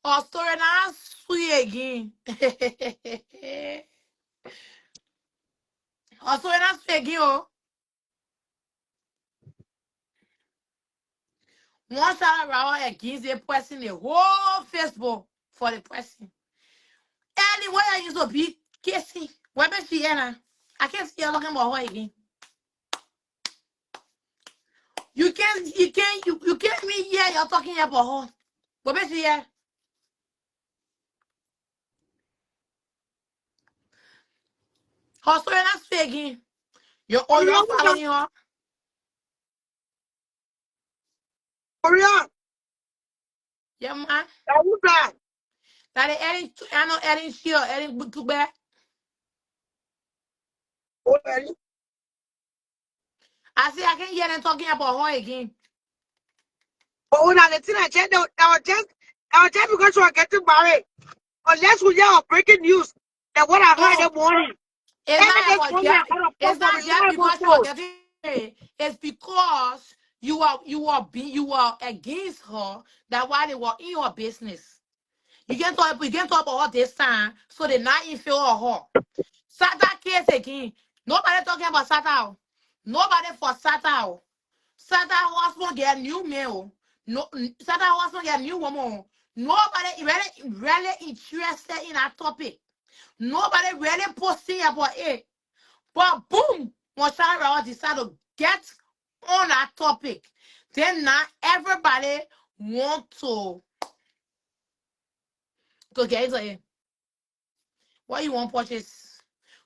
Her story now sweet again. Her story now sweet again. Oh. One shot around against the person, the whole Facebook for the person. Anyway, I used to be kissing. Where be she at? I can't see her talking about her again. You can't me hear you're talking about her. Where be she at? Her story not sweet again. You're following her. Korea, Yeah, man. that would that. That is Eddie, I know Eddie Shield, Eddie too bad. I see I can't hear them talking about her again. But when I think I said I was just because you are getting married. Unless we hear breaking news that what I heard Oh, in the morning. it's Every not this about morning that. I got a phone It's from not that reliable because you are source. getting married. It's because you are against her. That's why they were in her business. You can't talk about her this time, so they're not in favor of her. Sata case again. Nobody talking about Sata. Nobody for Sata. Sata husband get new male. No, Sata husband get new woman. Nobody really interested in that topic. Nobody really posting about it. But boom, when Shara decide to get on that topic, then now everybody want to get into it. What you want purchase?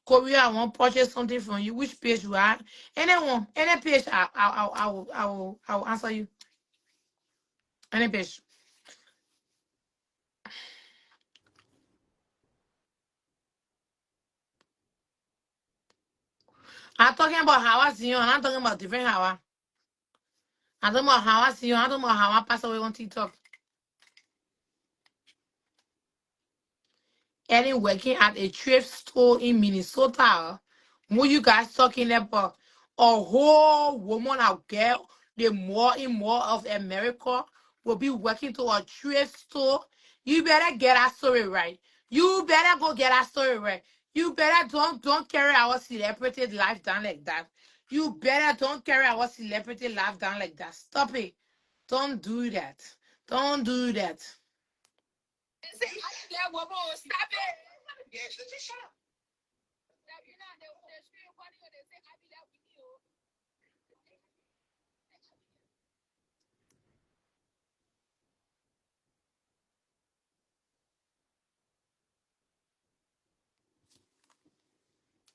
Korea, I want purchase something from you. Which page you are? Anyone, any page, I will answer you. Any page. I'm talking about how I see you, and I'm talking about different how I'm talking about how I see you. I'm talking about how I pass away on TikTok. Eddie working at a thrift store in Minnesota. What you guys talking about? A whole woman out girl, the more and more of America will be working to a thrift store. You better get that story right. You better go get that story right. You better don't carry our celebrity life down like that. You better don't carry our celebrity life down like that. Stop it. Don't do that. Don't do that. Stop it.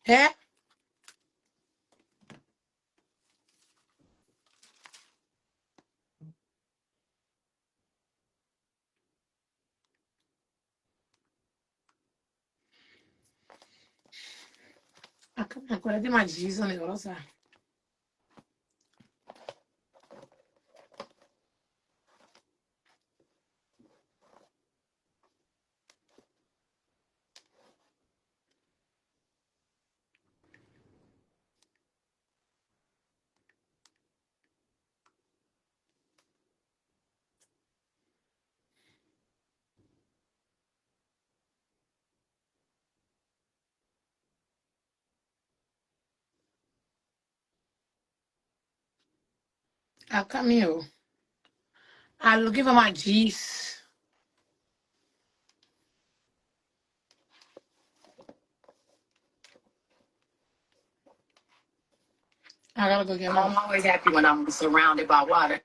Eh? Ancora di magia sono cosa. I come here. I'm looking for my G's. I gotta go get I'm my. always happy when I'm surrounded by water.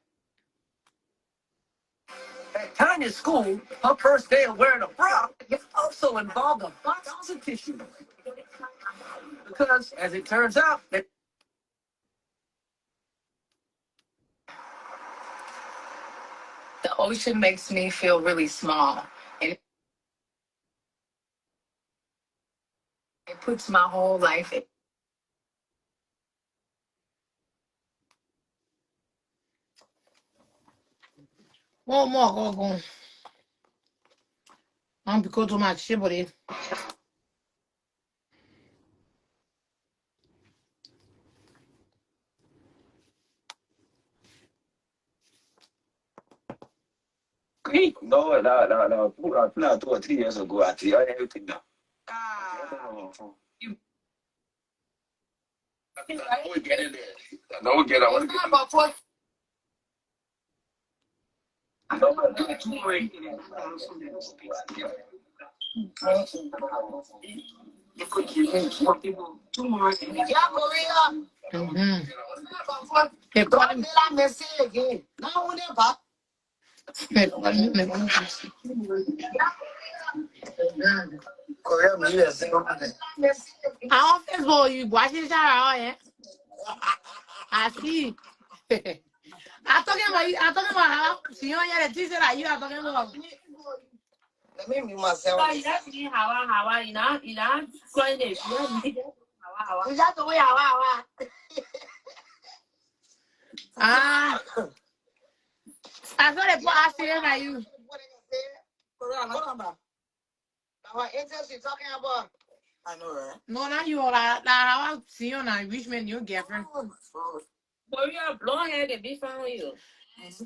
At Tanya's school, her first day of wearing a bra also involved a box of tissue. Because, as it turns out, the ocean makes me feel really small. And it puts my whole life in. One more, go. I'm because of my chibody. No, no. No, 2 or 3 years ago, I tell you everything now. You I don't get in there. I don't get it. It's not about what. I don't want to do it tomorrow. Tomorrow. Yeah, Maria. Mm-hmm. It's not about what. They call him. I miss it again. Now, whenever. They call him. Korea, me, yes. I don't Facebook you watching this out, yeah. I see. I talking about you. I talking about how she on the teacher that you are talking about. Let me mute myself. You know, going there. You got the way how. Ah, I saw the poor accident that you. What they say? Korea, I'm talking about. What angel she talking about? I know, right? No, not you. That I see on a rich man, your girlfriend. Boy, you are blonde hair and be found you.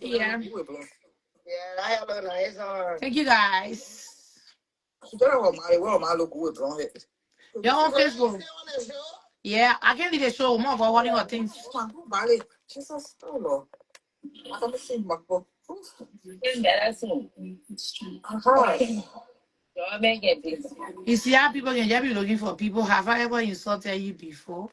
Yeah. Yeah, I have a nice Thank you guys. Where am I look good blonde hair? You're on Facebook. Yeah, I can't leave the show more for one of your things. Jesus, oh Lord. I haven't seen my book. That's soon. Y'all make it busy. You see how people can just be looking for people. Have I ever insulted you before?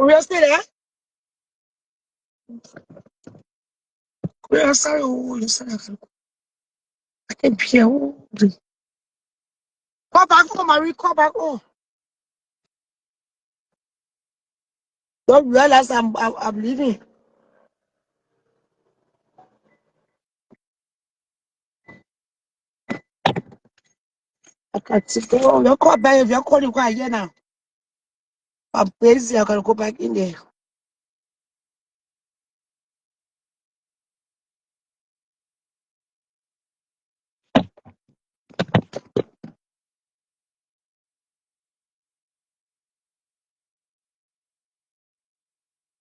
Korea stay there? Korea, sorry, oh, you said I can't hear. Call back home, Marie, call back home. Don't realize I'm leaving. I can't sit there. Oh, you call back if you're calling quiet here now. I'm busy, I gotta go back in there.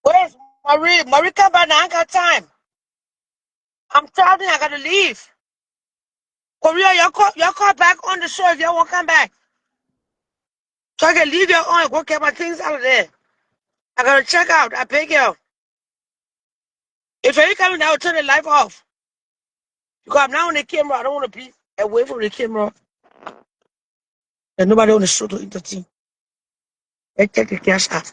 Where's Marie? Marie, come back now. I ain't got time. I'm traveling, I gotta leave. Korea, you call back on the show if you won't come back. So I can leave your own and go get my things out of there. I gotta check out. I beg you. If you're coming, I will turn the light off. Because I'm now on the camera. I don't want to be away from the camera. And nobody on the show to entertain. I take the cash out.